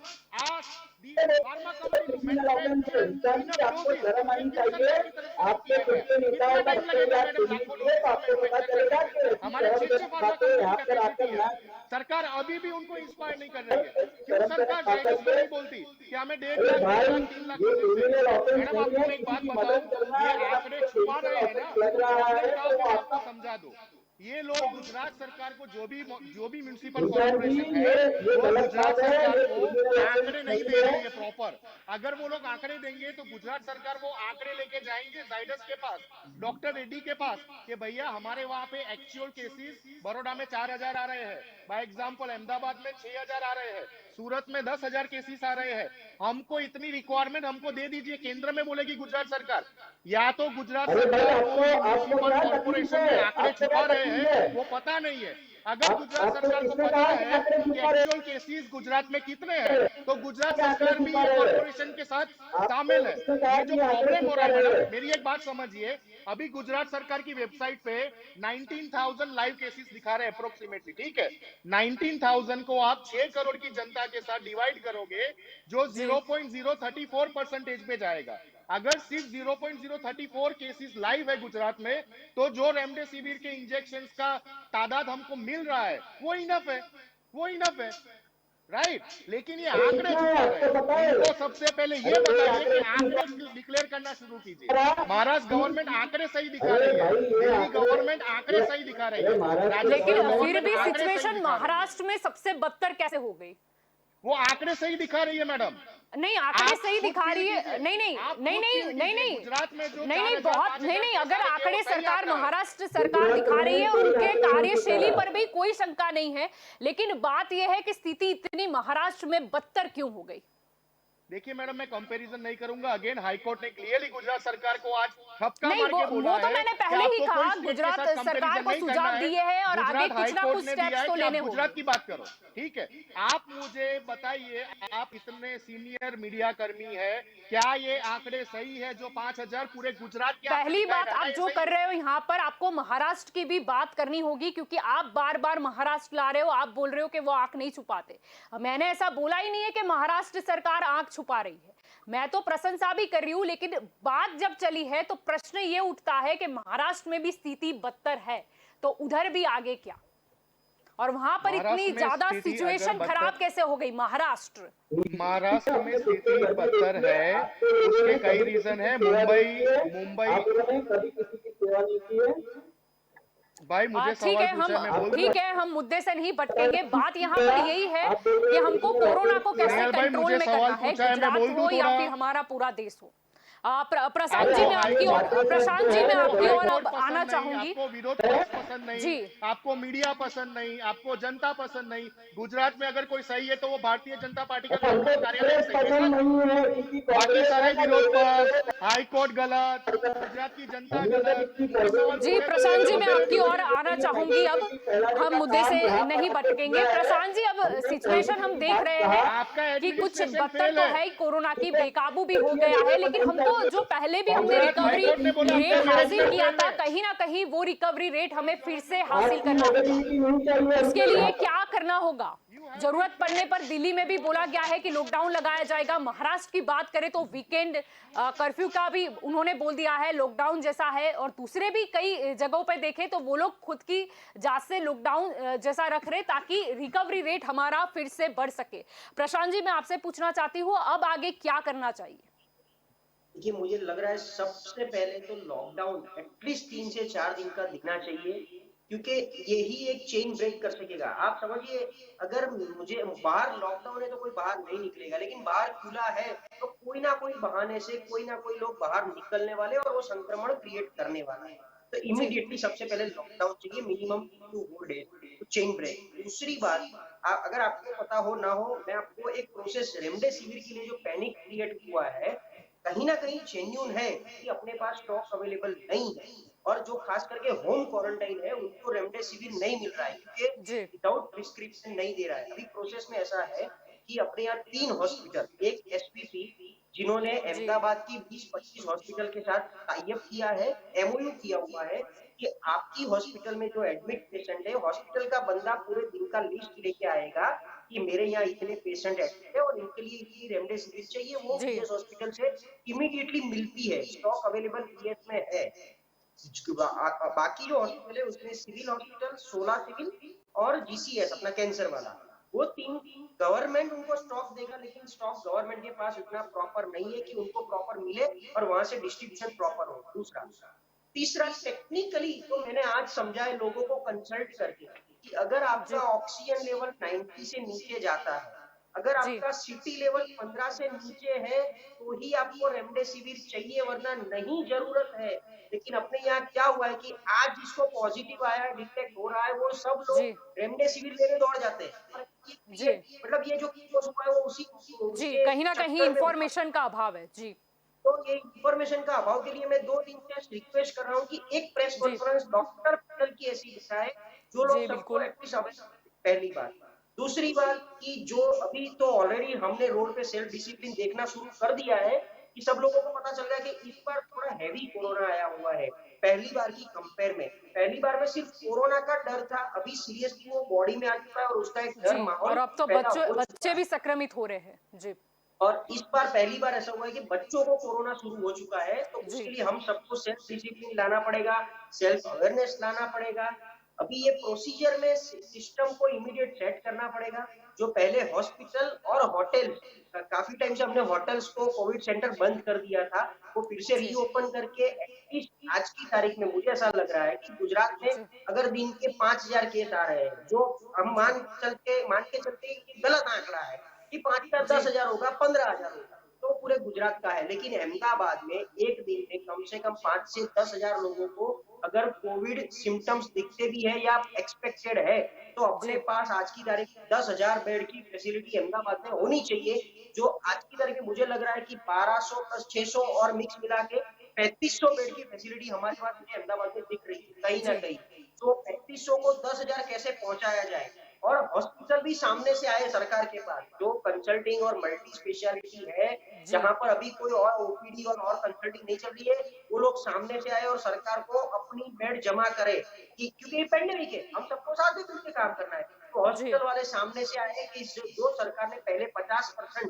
ask the pharma company to criminal offence है, manufacture इंसान की enough आपको doses। शर्म ये आनी क्यों चाहिए। सरकार की तरफ से नहीं आपके किया खुद गया? के कितना नेताओं का टाइम रखते लगेगा हुए आप मैडम सुन लाखों लीजिए डोजेस तो को आपको पता मैन्युफैक्चर चलेगा करने कि में? ऐसी हमारे शर्म 6 जैसी फार्मा बातें कंपनी यहाँ पर कैपेसिटी आकर है, ना सरकार अभी भी उनको इंस्पायर नहीं कर रही है। क्यों शर्म सरकार जैसी जायडस को बातें। नहीं बोलती कि हमें 1.5 अरे लाख, 2 भाई, लाख, 3 लाख ये डोजेस चाहिए? क्रिमिनल ऑफेंस मैडम नहीं आपको है मैं एक किसी बात की बताऊं, मदद करना। ये अगर आंकड़े आपको छुपा क्रिमिनल रहे हैं ना, ऑफेंस लग रहा प्रॉब्लम है क्या तो होगी मैं आपको आपका समझा दूं। ये लोग गुजरात सरकार को जो भी म्युनिसिपल निशान जी कॉर्पोरेशन ये है, वो गलत गुजरात बात है। सरकार ये को क्रिमिनल ऑफेंस आंकड़े नहीं नहीं दे है। रही है प्रॉपर। अगर वो लोग आंकड़े देंगे तो गुजरात सरकार वो आंकड़े लेके जाएंगे जायडस के पास, डॉक्टर रेड्डी के पास, कि भैया हमारे वहां पे एक्चुअल केसेस बड़ौदा में 4000 आ रहे हैं, बाय एग्जांपल अहमदाबाद में 6000 आ रहे हैं, सूरत में 10,000 केसेस आ रहे हैं, हमको इतनी रिक्वायरमेंट हमको दे दीजिए। केंद्र में बोलेगी गुजरात सरकार, या तो गुजरात अरे भाई सरकार को ये आपको म्युनिसिपल क्या तकलीफ कॉर्पोरेशन में है? आंकड़े आपको क्या छुपा रहे तकलीफ हैं, है? वो पता नहीं है। अगर गुजरात आपको सरकार को किसने पता कहा कि है आंकड़े कि छुपा रहे एक्चुअल केसेस गुजरात में कितने हैं, हैं? तो गुजरात क्या आंकड़े सरकार भी छुपा ये रहे हैं? कॉर्पोरेशन के साथ आपको शामिल है। किसने कहा ये जो कि आंकड़े प्रॉब्लम हो छुपा रहा है रहे मैडम, हैं? मेरी एक बात समझिए, अभी गुजरात सरकार की वेबसाइट पे 19,000 लाइव केसेस दिखा रहे हैं अप्रोक्सीमेटली, ठीक है? 19,000 को आप 6 करोड़ की जनता के साथ डिवाइड करोगे, जो जी 0.034% पे जाएगा। अगर सिर्फ 0.034 केसेस लाइव है गुजरात में, तो जो रेमडेसिविर के इंजेक्शन का तादाद हमको मिल रहा है वो इनफ है, वो इनफ है, राइट। लेकिन ये आंकड़े छुपा रहे हैं। इनको सबसे पहले ये बताइए कि आंकड़े डिक्लेयर करना शुरू कीजिए। महाराष्ट्र गवर्नमेंट आंकड़े सही दिखा रही है, दिल्ली गवर्नमेंट आंकड़े सही दिखा रही है, लेकिन राजस्थान फिर भी गवर्नमेंट आंकड़े सही सिचुएशन दिखा रही है। महाराष्ट्र में सबसे बदतर कैसे हो गई? वो आंकड़े सही दिखा रही है मैडम। नहीं, आंकड़े आप सही खुद दिखा रही फील है। कीजिए, नहीं नहीं आप नहीं खुद नहीं फील नहीं कीजिए, नहीं गुजरात में जो नहीं नहीं 4,000, बहुत 5,000 नहीं नहीं, केस अगर आ रहे हैं, आंकड़े वो सही सरकार आंकड़ा है। महाराष्ट्र सरकार दिखा रही है, उनके कार्यशैली पर भी कोई शंका नहीं है, लेकिन बात यह है कि स्थिति इतनी महाराष्ट्र में बदतर क्यों हो गई? देखिए मैडम, मैं कंपैरिजन नहीं करूंगा। अगेन हाईकोर्ट ने क्लियरली गुजरात सरकार को आज ठपका नहीं, मार के बोला वो तो है मैंने कि पहले ही आपको कहा, कोई स्टेट के गुजरात साथ सरकार कंपैरिजन को नहीं करना सुझाव है। दिए हैं और आगे गुजरात कुछ ना हाईकोर्ट कुछ ने दिया स्टेप्स है तो कि लेने आप होंगे। गुजरात की बात करो, ठीक है। आप मुझे बताइए, आप इतने सीनियर मीडिया कर्मी है, क्या ये आंकड़े सही है जो 5,000 पूरे गुजरात के आंकड़े पहली दिखाए बात, जा रहे आप हैं, जो सही कर है? रहे हो यहाँ पर, आपको महाराष्ट्र की भी बात करनी होगी, क्योंकि आप बार बार महाराष्ट्र ला रहे हो। आप बोल रहे हो कि वो आंख नहीं छुपाते। मैंने ऐसा बोला ही नहीं है कि महाराष्ट्र सरकार आंख छुपा रही है, मैं तो प्रशंसा भी कर रही हूं। लेकिन बात जब चली है तो प्रश्न ये उठता है कि महाराष्ट्र में भी स्थिति बदतर है, तो उधर भी आगे क्या? और वहां पर इतनी महाराष्ट्र में ज्यादा स्थिति सिचुएशन अगर खराब बदतर, कैसे हो गई महाराष्ट्र? महाराष्ट्र में स्थिति बदतर है, उसके कई रीजन है। मुंबई आपने कभी किसी की सेवा नहीं की है? भाई मुझे ठीक सवाल है, पूछा है, मैं बोल दूं। ठीक है, हम मुद्दे से नहीं भटकेंगे। बात यहाँ पर यही है कि हमको कोरोना को कैसे स्नेहल भाई, कंट्रोल मुझे में सवाल करना है, पूछा है, मैं गुजरात बोल दूं हो या थोड़ा। फिर हमारा पूरा देश हो। प्रशांत जी, आपको मैं आपकी और हाईकोर्ट प्रशांत जी, मैं आपकी और हाईकोर्ट अब आना पसंद नहीं, चाहूंगी। आपको विरोध पक्ष पसंद नहीं, जी। आपको मीडिया पसंद नहीं, आपको जनता पसंद नहीं। गुजरात में अगर कोई सही है तो वो भारतीय जनता पार्टी का लोकसभा कार्यालय सही है पसंद सर। नहीं है किसी बाकी कांग्रेस सारे का विरोध लोग पक्ष, हाईकोर्ट गलत, गुजरात की जनता हमने जब गलत, इतनी ये सवाल जी पूरे प्रशांत जी, मैं आपकी मुद्दे ओर आना चाहूंगी। अब हम मुद्दे से नहीं भटकेंगे। प्रशांत जी, अब सिचुएशन हम देख रहे हैं आपका कि कुछ एडमिनिस्ट्रेशन बदतर फेल तो है। है ही, कोरोना की बेकाबू भी हो गया है, लेकिन हमको जो पहले भी हमने गुजरात रिकवरी हाईकोर्ट ने बोला रेट आपका हासिल मैनेजमेंट किया फेल था, है। कहीं ना कहीं वो रिकवरी रेट हमें फिर से हासिल करना होगा। नहीं चाहिए उसके लिए क्या करना होगा? जरूरत पड़ने पर दिल्ली में भी बोला गया है कि लॉकडाउन लगाया जाएगा। महाराष्ट्र की बात करें तो वीकेंड कर्फ्यू का भी उन्होंने बोल दिया है, लॉकडाउन जैसा है। और दूसरे भी कई जगहों पर देखें तो वो लोग खुद की जात से लॉकडाउन जैसा रख रहे, ताकि रिकवरी रेट हमारा फिर से बढ़ सके। प्रशांत जी, मैं आपसे पूछना चाहती हूँ, अब आगे क्या करना चाहिए? देखिए, मुझे लग रहा है सबसे पहले तो लॉकडाउन एटलीस्ट 3 से 4 दिन का दिखना चाहिए, क्योंकि यही एक चेन ब्रेक कर सकेगा। आप समझिए, अगर मुझे बाहर लॉकडाउन है तो कोई बाहर नहीं निकलेगा, लेकिन बाहर खुला है तो कोई ना कोई बहाने से कोई ना कोई लोग बाहर निकलने वाले और वो संक्रमण क्रिएट करने वाला है। तो जी इमीडिएटली सबसे पहले लॉकडाउन चाहिए, मिनिमम 2 4 डेज, तो चेन ब्रेक। दूसरी बात, अगर आपको पता हो ना हो, मैं आपको एक प्रोसेस, रेमडेसिविर के लिए जो पैनिक क्रिएट हुआ है, कहीं ना कहीं जेन्यून है कि अपने पास स्टॉक अवेलेबल नहीं है, और जो खास करके होम क्वारंटाइन है उनको रेमडेसिविर नहीं मिल रहा है, क्योंकि जी विदाउट प्रिस्क्रिप्शन नहीं दे रहा है। अभी प्रोसेस में ऐसा है कि अपने यहाँ 3 हॉस्पिटल, एक एसपीपी जिन्होंने जी अहमदाबाद की 20-25 हॉस्पिटल के साथ टाई अप किया है, एमओयू किया हुआ है कि आपकी हॉस्पिटल में जो एडमिट पेशेंट है, हॉस्पिटल का बंदा पूरे दिन का लिस्ट लेके आएगा कि मेरे यहाँ इतने पेशेंट एडमिट है और इनके लिए इतनी रेमडेसिविर चाहिए, वो जी पीएस हॉस्पिटल से इमीडिएटली मिलती है, स्टॉक अवेलेबल पीएस में है। बाकी जो हॉस्पिटल है उसमें सिविल हॉस्पिटल, 16 सिविल और जीसीएस अपना कैंसर वाला, वो 3 गवर्नमेंट उनको स्टॉक देगा, लेकिन स्टॉक गवर्नमेंट के पास इतना प्रॉपर नहीं है कि उनको प्रॉपर मिले और वहां से डिस्ट्रीब्यूशन प्रॉपर हो। दूसरा, तीसरा, टेक्निकली तो मैंने आज समझा है लोगों को कंसल्ट करके कि अगर आपका जी ऑक्सीजन लेवल 90 से नीचे जाता है, अगर जी आपका सीटी लेवल 15 से नीचे है, तो ही आपको रेमडेसिविर चाहिए, वरना नहीं जरूरत है। लेकिन अपने यहाँ क्या हुआ है कि आज जिसको पॉजिटिव आया है, डिटेक्ट हो रहा है, वो सब जी लोग रेमडेसिविर लेने दौड़ जाते हैं। और जी मतलब ये जो केस हुआ है वो उसी जी, उसके कहीं ना कहीं चक्कर में हुआ। इंफॉर्मेशन का अभाव है। जी तो ये इंफॉर्मेशन का अभाव के लिए मैं 2 दिन से रिक्वेस्ट कर रहा हूँ कि एक प्रेस जी कॉन्फ्रेंस डॉक्टर पैनल की ऐसी दिखाए जो लोग जी सबको बिल्कुल। At least available. पहली बात। दूसरी बात कि जो अभी तो ऑलरेडी हमने रोड पे सेल्फ डिसिप्लिन देखना शुरू कर दिया है कि सब लोगों को पता चल गया कि इस बार थोड़ा हैवी कोरोना आया हुआ है पहली बार की कंपेयर में। पहली बार में सिर्फ कोरोना का डर था, अभी सीरियसली वो बॉडी में आ चुका है और उसका एक डर जी, माहौल और अब तो पैदा बच्चे हो चुका बच्चे है। भी संक्रमित हो रहे हैं। जी और इस बार पहली बार ऐसा हुआ है कि बच्चों को कोरोना शुरू हो चुका है, तो जी उसके लिए हम सबको सेल्फ डिसिप्लिन लाना पड़ेगा, सेल्फ अवेयरनेस लाना पड़ेगा। अभी ये प्रोसीजर में सिस्टम को इमीडिएट सेट करना पड़ेगा। जो पहले हॉस्पिटल और होटल, काफी टाइम से हमने होटल्स को कोविड सेंटर बंद कर दिया था, वो फिर से जी रीओपन करके एटलीस्ट आज की तारीख में मुझे ऐसा लग रहा है कि गुजरात में जी अगर दिन के 5,000 केस आ रहे हैं, जो हम जी मान के चलते ये गलत आंकड़ा है कि 5,000 जी 10,000 होगा, 15,000 होगा, तो पूरे गुजरात का है। लेकिन अहमदाबाद में एक दिन में कम से कम 5 से 10,000 लोगों को अगर कोविड सिम्टम्स दिखते भी है या एक्सपेक्टेड है, तो अपने जी पास आज की तारीख 10,000 बेड की फैसिलिटी अहमदाबाद में होनी चाहिए। जो आज की तारीख में मुझे लग रहा है कि 1200 प्लस 600 और मिक्स मिला के 3500 बेड की फैसिलिटी हमारे पास मुझे अहमदाबाद में दिख रही है कहीं ना जी कहीं। तो 3500 को 10,000 कैसे पहुंचाया जाए, और हॉस्पिटल भी सामने से आए सरकार के पास, जो कंसल्टिंग और मल्टी स्पेशलिटी है, जी जहां पर अभी कोई और ओपीडी और कंसल्टिंग नहीं चल रही है, वो लोग सामने से आए और सरकार को अपनी बेड जमा करे कि क्योंकि ये पेंडेमिक है, हम सबको साथ में मिलकर काम करना है। तो जी हॉस्पिटल वाले सामने से आए कि जो सरकार ने पहले 50%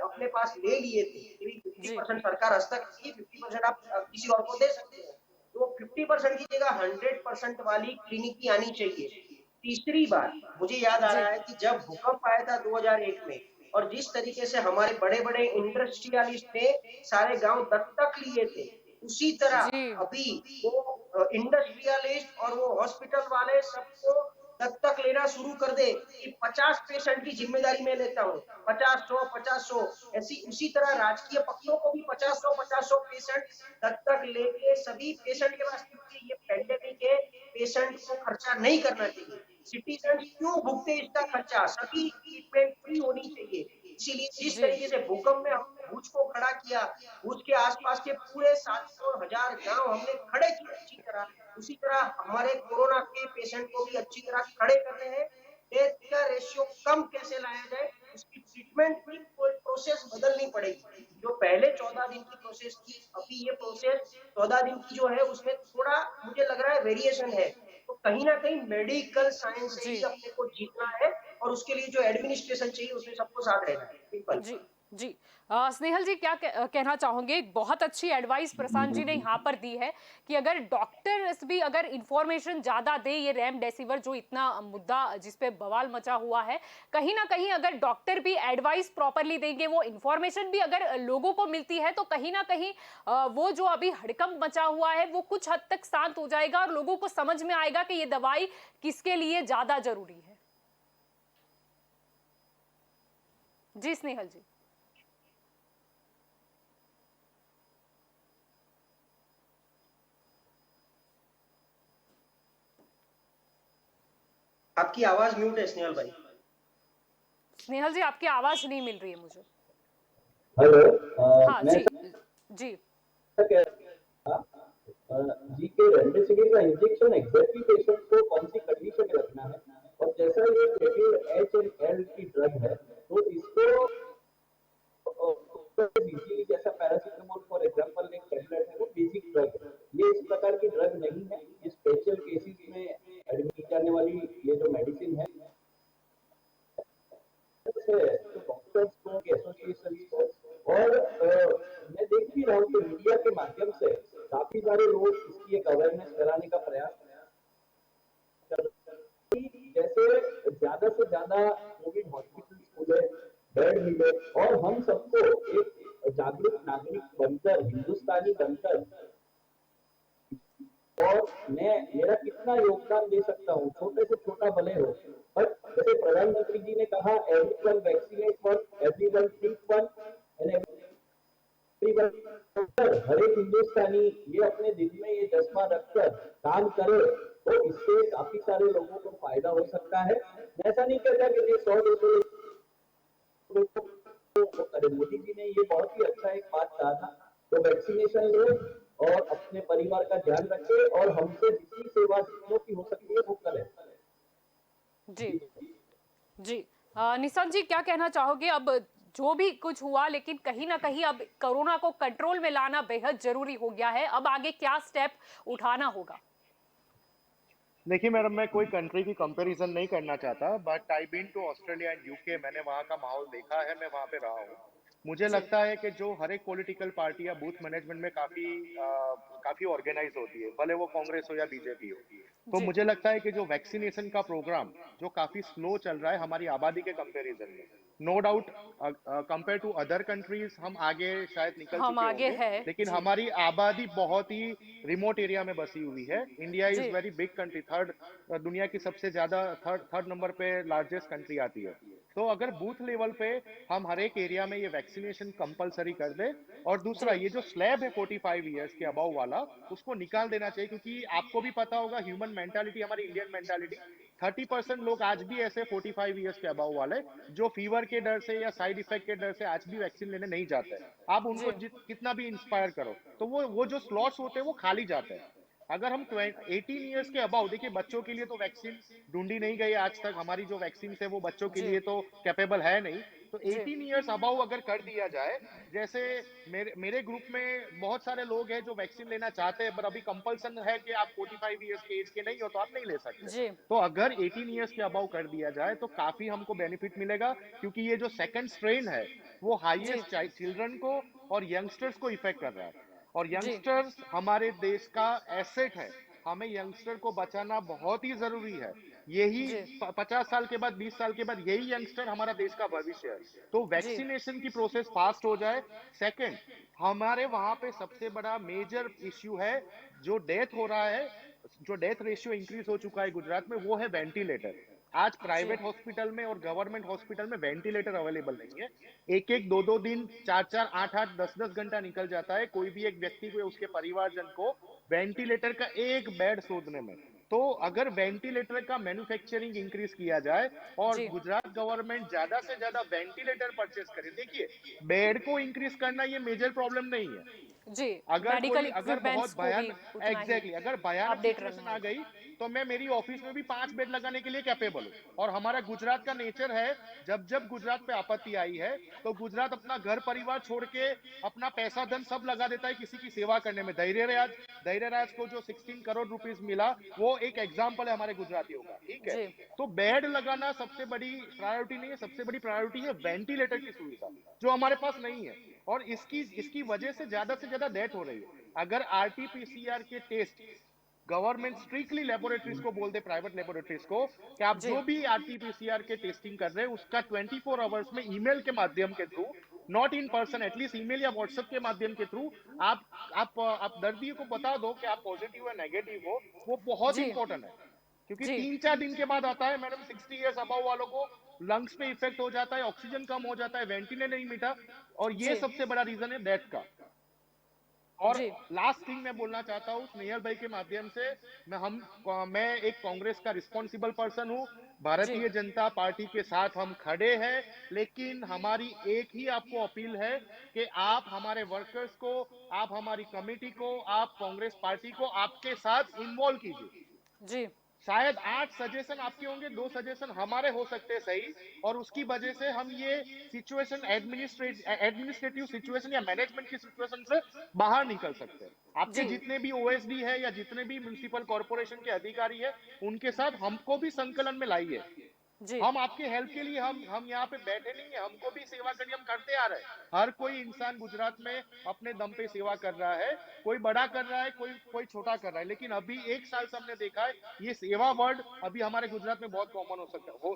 अपने पास ले लिए थे, 50% सरकार हस्तक की, 50% आप किसी और को दे सकते हैं, तो 50% की जगह 100% वाली क्लिनिक की आनी चाहिए। तीसरी बात मुझे याद आ जी रहा है कि जब भूकंप आया था 2001 में, और जिस तरीके से हमारे बड़े बड़े इंडस्ट्रियलिस्ट ने सारे गांव दत्तक लिए थे, उसी तरह जी अभी वो इंडस्ट्रियलिस्ट और वो हॉस्पिटल वाले सबको दत्तक लेना शुरू कर दे कि 50 पेशेंट की जिम्मेदारी मैं लेता हूँ, 50 100 50 100 ऐसी। उसी तरह राजकीय पक्षों को भी 50 100 पेशेंट दत्तक लेके सभी पेशेंट के पास, क्योंकि ये पेंडेमिक है, पेशेंट को खर्चा नहीं करना चाहिए। सिटीजन क्यों भुगते इसका खर्चा, सभी ट्रीटमेंट फ्री होनी चाहिए। इसीलिए जिस जी तरीके से भूकंप में हमने भुज को खड़ा किया, भुज के आसपास के पूरे 700,000 गांव हमने खड़े किए अच्छी तरह, उसी तरह हमारे कोरोना के पेशेंट को भी अच्छी तरह खड़े करने हैं। डेथ का रेशियो कम कैसे लाया जाए, उसकी ट्रीटमेंट की प्रोसेस बदलनी पड़ेगी। जो पहले 14 दिन की प्रोसेस थी, अभी ये प्रोसेस 14 दिन की जो है उसमें थोड़ा मुझे लग रहा है वेरिएशन है। तो कहीं ना कहीं मेडिकल साइंस से जी ही अपने को जीतना है, और उसके लिए जो एडमिनिस्ट्रेशन चाहिए उसमें सबको साथ रहना है। सिंपल। जी जी स्नेहल जी क्या कहना चाहोगे? एक बहुत अच्छी एडवाइस प्रशांत जी ने यहाँ पर दी है कि अगर डॉक्टर्स भी अगर इंफॉर्मेशन ज्यादा दे, ये रेमडेसिविर जो इतना मुद्दा जिस पे बवाल मचा हुआ है, कहीं ना कहीं अगर डॉक्टर भी एडवाइस प्रॉपरली देंगे, वो इंफॉर्मेशन भी अगर लोगों को मिलती है, तो कहीं ना कहीं वो जो अभी हड़कंप मचा हुआ है वो कुछ हद तक शांत हो जाएगा और लोगों को समझ में आएगा कि ये दवाई किसके लिए ज्यादा जरूरी है। जी स्नेहल जी। आपकी आवाज म्यूट है स्नेहल भाई। स्नेहल जी आपकी आवाज नहीं मिल रही है मुझे। हेलो। हाँ मैं जी जी ऐसा कह रहा था, जी के रेमडेसिविर का इंजेक्शन एग्जैक्टली पेशेंट को कौन सी कंडीशन में रखना है, और जैसा ये फेटिव एच एंड एल की ड्रग है, तो इसको इजीली, जैसा पैरासीटामोल फॉर एग्जांपल एक टैबलेट है, वो बेसिक ड्रग है, ये इस प्रकार की ड्रग नहीं है। ये स्पेशल केसेस में एडमिट की जाने वाली ये जो मेडिसिन है, तो डॉक्टर्स को, एसोसिएशन को, और मैं देख भी रहा हूँ कि मीडिया के माध्यम से काफी सारे लोग इसकी एक अवेयरनेस कराने का प्रयास कर रहे हैं कि जैसे ज्यादा से ज्यादा कोविड हॉस्पिटल खुले, बेड मिले, और हम सबको एक जागरूक नागरिक बनकर, हिंदुस्तानी बनकर, और मैं मेरा कितना योगदान दे सकता हूँ, छोटे से छोटा भले हो, बट जैसे प्रधानमंत्री जी ने कहा, everyone vaccinate one, everyone treat one, and everyone, हर एक हिंदुस्तानी ये अपने दिल में ये जज्बा रखकर काम करे, तो इससे काफी सारे लोगों को फायदा हो सकता है। मैं ऐसा नहीं कहता कि ये 100 200 लोगों को, मोदी जी ने ये बहुत ही अच्छा एक बात कहा था, तो वैक्सीनेशन ले और अपने परिवार का ध्यान रखे, और हमसे जितनी सेवा जितनों की हो सकती है वो करें। जी जी निशांत जी क्या कहना चाहोगे? अब जो भी कुछ हुआ, लेकिन कहीं ना कहीं अब कोरोना को कंट्रोल में लाना बेहद जरूरी हो गया है। अब आगे क्या स्टेप उठाना होगा? देखिए मैडम, मैं कोई कंट्री की कंपैरिजन नहीं करना चाहता, but I been to Australia and UK. मैंने वहाँ का माहौल देखा है, मैं वहाँ पे रहा हूँ। मुझे जी लगता है कि जो हर एक पॉलिटिकल पार्टी या बूथ मैनेजमेंट में काफी ऑर्गेनाइज होती है, भले वो कांग्रेस हो या बीजेपी हो। तो जी मुझे लगता है कि जो वैक्सीनेशन का प्रोग्राम जो काफी स्लो चल रहा है हमारी आबादी के कंपैरिजन में, no doubt compare to other countries हम आगे शायद निकल हम चुके आगे होंगे, है। लेकिन जी हमारी आबादी बहुत ही रिमोट एरिया में बसी हुई है। India ji is very big country, third दुनिया की सबसे ज्यादा थर्ड थर्ड नंबर पे लार्जेस्ट कंट्री आती है। तो अगर बूथ लेवल पे हम हर एक एरिया में ये वैक्सीनेशन कंपलसरी कर दे, और दूसरा जी ये जो स्लैब है 45 ईयर्स के अबव वाला, उसको निकाल देना चाहिए, क्योंकि आपको भी पता होगा ह्यूमन मेंटालिटी, हमारी इंडियन मेंटालिटी, 30% लोग आज भी ऐसे 45 ईयर्स के अबव वाले जो फीवर के डर से या साइड इफेक्ट के डर से आज भी वैक्सीन लेने नहीं जाते हैं। आप जी उनको कितना भी इंस्पायर करो तो वो जो स्लॉट्स होते हैं वो खाली जाते हैं। अगर हम 18 ईयर्स के अबाउ, देखिए बच्चों के लिए तो वैक्सीन ढूंढी नहीं गई आज तक, हमारी जो वैक्सीन है वो बच्चों के जी लिए तो कैपेबल है नहीं। तो जी 18 ईयर्स अबाउ अगर कर दिया जाए, जैसे मेरे ग्रुप में बहुत सारे लोग हैं जो वैक्सीन लेना चाहते हैं, पर अभी कंपल्सन है कि आप 45 ईयर्स के एज के नहीं हो तो आप नहीं ले सकते। जी तो अगर 18 ईयर्स के अबाउ कर दिया जाए तो काफी हमको बेनिफिट मिलेगा, क्योंकि ये जो सेकंड स्ट्रेन है वो जी हाईएस्ट चिल्ड्रन को और यंगस्टर्स को इफेक्ट कर रहा है। और जी यंगस्टर्स हमारे देश का एसेट है, हमें यंगस्टर को बचाना बहुत ही जरूरी है। यही जी 50 साल के बाद, 20 साल के बाद यही यंगस्टर हमारा देश का भविष्य है। तो जी वैक्सीनेशन की प्रोसेस फास्ट हो जाए। सेकंड, हमारे वहां पे सबसे बड़ा मेजर इश्यू है जो डेथ हो रहा है, जो डेथ रेशियो इंक्रीज हो चुका है गुजरात में, वो है वेंटिलेटर। आज जी प्राइवेट हॉस्पिटल में और गवर्नमेंट हॉस्पिटल में वेंटिलेटर अवेलेबल नहीं है। एक एक दो दो दिन, चार चार आठ आठ 10 10 घंटा निकल जाता है कोई भी एक व्यक्ति को या उसके परिवारजन को वेंटिलेटर का एक बेड शोधने में। तो अगर वेंटिलेटर का मैन्युफैक्चरिंग इंक्रीज किया जाए और जी गुजरात गवर्नमेंट ज्यादा से ज्यादा वेंटिलेटर परचेस करे, देखिए बेड को इंक्रीज करना ये मेजर प्रॉब्लम नहीं है। जी अगर मेडिकल कोई, अगर इक्विपमेंट्स बहुत को भी भयानक, उतना ही एग्जैक्टली अगर भयानक अपडेट सिचुएशन रखना आ होगा। गई तो मैं मेरी ऑफिस में भी 5 बेड लगाने के लिए कैपेबल हूँ। और हमारा गुजरात का नेचर है, जब जब गुजरात पे आपत्ति आई है तो गुजरात अपना घर परिवार छोड़ के अपना पैसा धन सब लगा देता है किसी की सेवा करने में। धैर्यराज को जो 16 करोड़ रुपीस मिला वो एक एग्जाम्पल है हमारे गुजरातियों का, ठीक है। जी तो बेड लगाना सबसे बड़ी प्रायोरिटी नहीं है, सबसे बड़ी प्रायोरिटी है वेंटिलेटर की सुविधा, जो हमारे पास नहीं है। और इसकी इसकी वजह से ज्यादा डेथ हो रही है। अगर आरटीपीसीआर के टेस्ट गवर्नमेंट स्ट्रिक्टली लेबोरेटरीज को बोल दे, प्राइवेट लेबोरेटरीज को, कि आप जी जो भी आरटीपीसीआर के टेस्टिंग कर रहे हैं उसका 24 आवर्स में ईमेल के माध्यम के through, not in person, at least email या व्हाट्सएप के माध्यम के थ्रू आप आप दर्दी को बता दो कि आप पॉजिटिव है नेगेटिव हो। वो बहुत जी इंपॉर्टेंट है, क्योंकि जी 3 4 दिन के बाद आता है मैडम, 60 ईयर्स अबव वालों को लंग्स पे इफेक्ट हो जाता है, ऑक्सीजन कम हो जाता है, वेंटिलेटर नहीं मिटा, और ये जी सबसे बड़ा रीजन है डेथ का। और जी लास्ट थिंग मैं बोलना चाहता हूँ स्नेहल भाई के माध्यम से, मैं एक कांग्रेस का रिस्पॉन्सिबल पर्सन हूँ। जी भारतीय जनता पार्टी के साथ हम खड़े हैं, लेकिन हमारी एक ही आपको अपील है कि आप हमारे वर्कर्स को, आप हमारी कमेटी को, आप कांग्रेस पार्टी को आपके साथ इन्वॉल्व कीजिए। जी शायद 8 सजेशन आपके होंगे, 2 सजेशन हमारे हो सकते हैं सही, और उसकी वजह से हम ये सिचुएशन, एडमिनिस्ट्रेटिव सिचुएशन या मैनेजमेंट की सिचुएशन से बाहर निकल सकते हैं। आपके जी जितने भी ओएसडी है या जितने भी म्युनिसिपल कॉर्पोरेशन के अधिकारी है, उनके साथ हमको भी संकलन में लाइए। जी हम आपके हेल्प के लिए, हम यहाँ पे बैठे नहीं है, हमको भी सेवा करनी, हम करते आ रहे हैं। हर कोई इंसान गुजरात में अपने दम पे सेवा कर रहा है, कोई बड़ा कर रहा है, कोई कोई छोटा कर रहा है, लेकिन अभी 1 साल से हमने देखा है ये सेवा वर्ड अभी हमारे गुजरात में बहुत कॉमन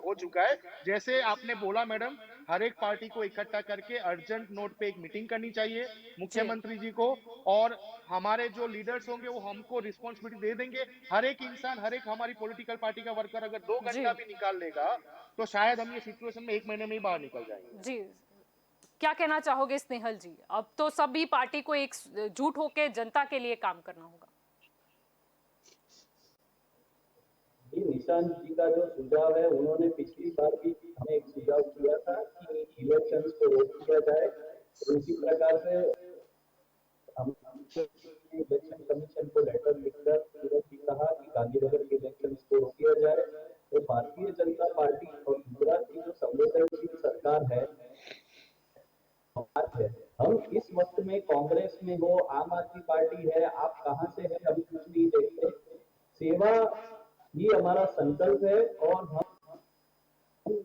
हो चुका है। जैसे आपने बोला मैडम, हर एक पार्टी को इकट्ठा करके अर्जेंट नोट पे एक मीटिंग करनी चाहिए जी मुख्यमंत्री जी को, और हमारे जो लीडर्स होंगे वो हमको रिस्पॉन्सिबिलिटी दे देंगे। हर एक इंसान, हर एक हमारी पॉलिटिकल पार्टी का वर्कर अगर 2 घंटा जी भी निकाल लेगा तो शायद हम ये सिचुएशन में 1 महीने में ही बाहर निकल जाएंगे। जी क्या कहना चाहोगे स्नेहल जी? अब तो सभी पार्टी को एक जुट होके जनता के लिए काम करना होगा। जी, निशांत जी का जो सुझाव है, उन्होंने पिछली बार भी हमें एक सुझाव किया था कि इलेक्शंस को रोक दिया जाए, तो उसी प्रकार से हम इलेक्शन कमीशन को लेटर लिखकर तुरंत ही कहा कि गांधीनगर के इलेक्शंस को रोक दिया जाए। तो भारतीय जनता पार्टी और गुजरात की जो संवेदनशील सरकार है, हम इस वक्त में कांग्रेस में हो, आम आदमी पार्टी है, आप कहां से है हम कुछ नहीं देखते, सेवा ही हमारा संकल्प है और हम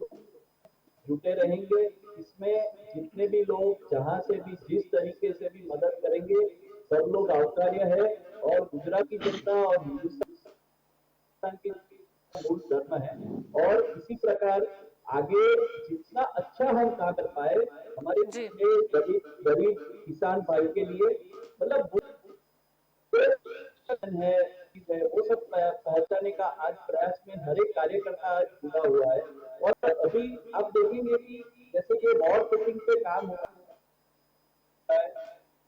जुटे रहेंगे। इसमें जितने भी लोग जहां से भी जिस तरीके से भी मदद करेंगे सब लोग आवकार्य है। और गुजरात की जनता और हिंदुस्तान की मूल धर्म है। और इसी प्रकार आगे जितना अच्छा हम काम कर पाए हमारे जी पिछले गरीब गरीब किसान भाई के लिए, मतलब है है वो सब पहुंचाने का आज प्रयास में हर एक कार्यकर्ता आज जुड़ा हुआ है। और अभी आप देखेंगे कि जैसे कि वॉर सेटिंग पे काम हो रहा है,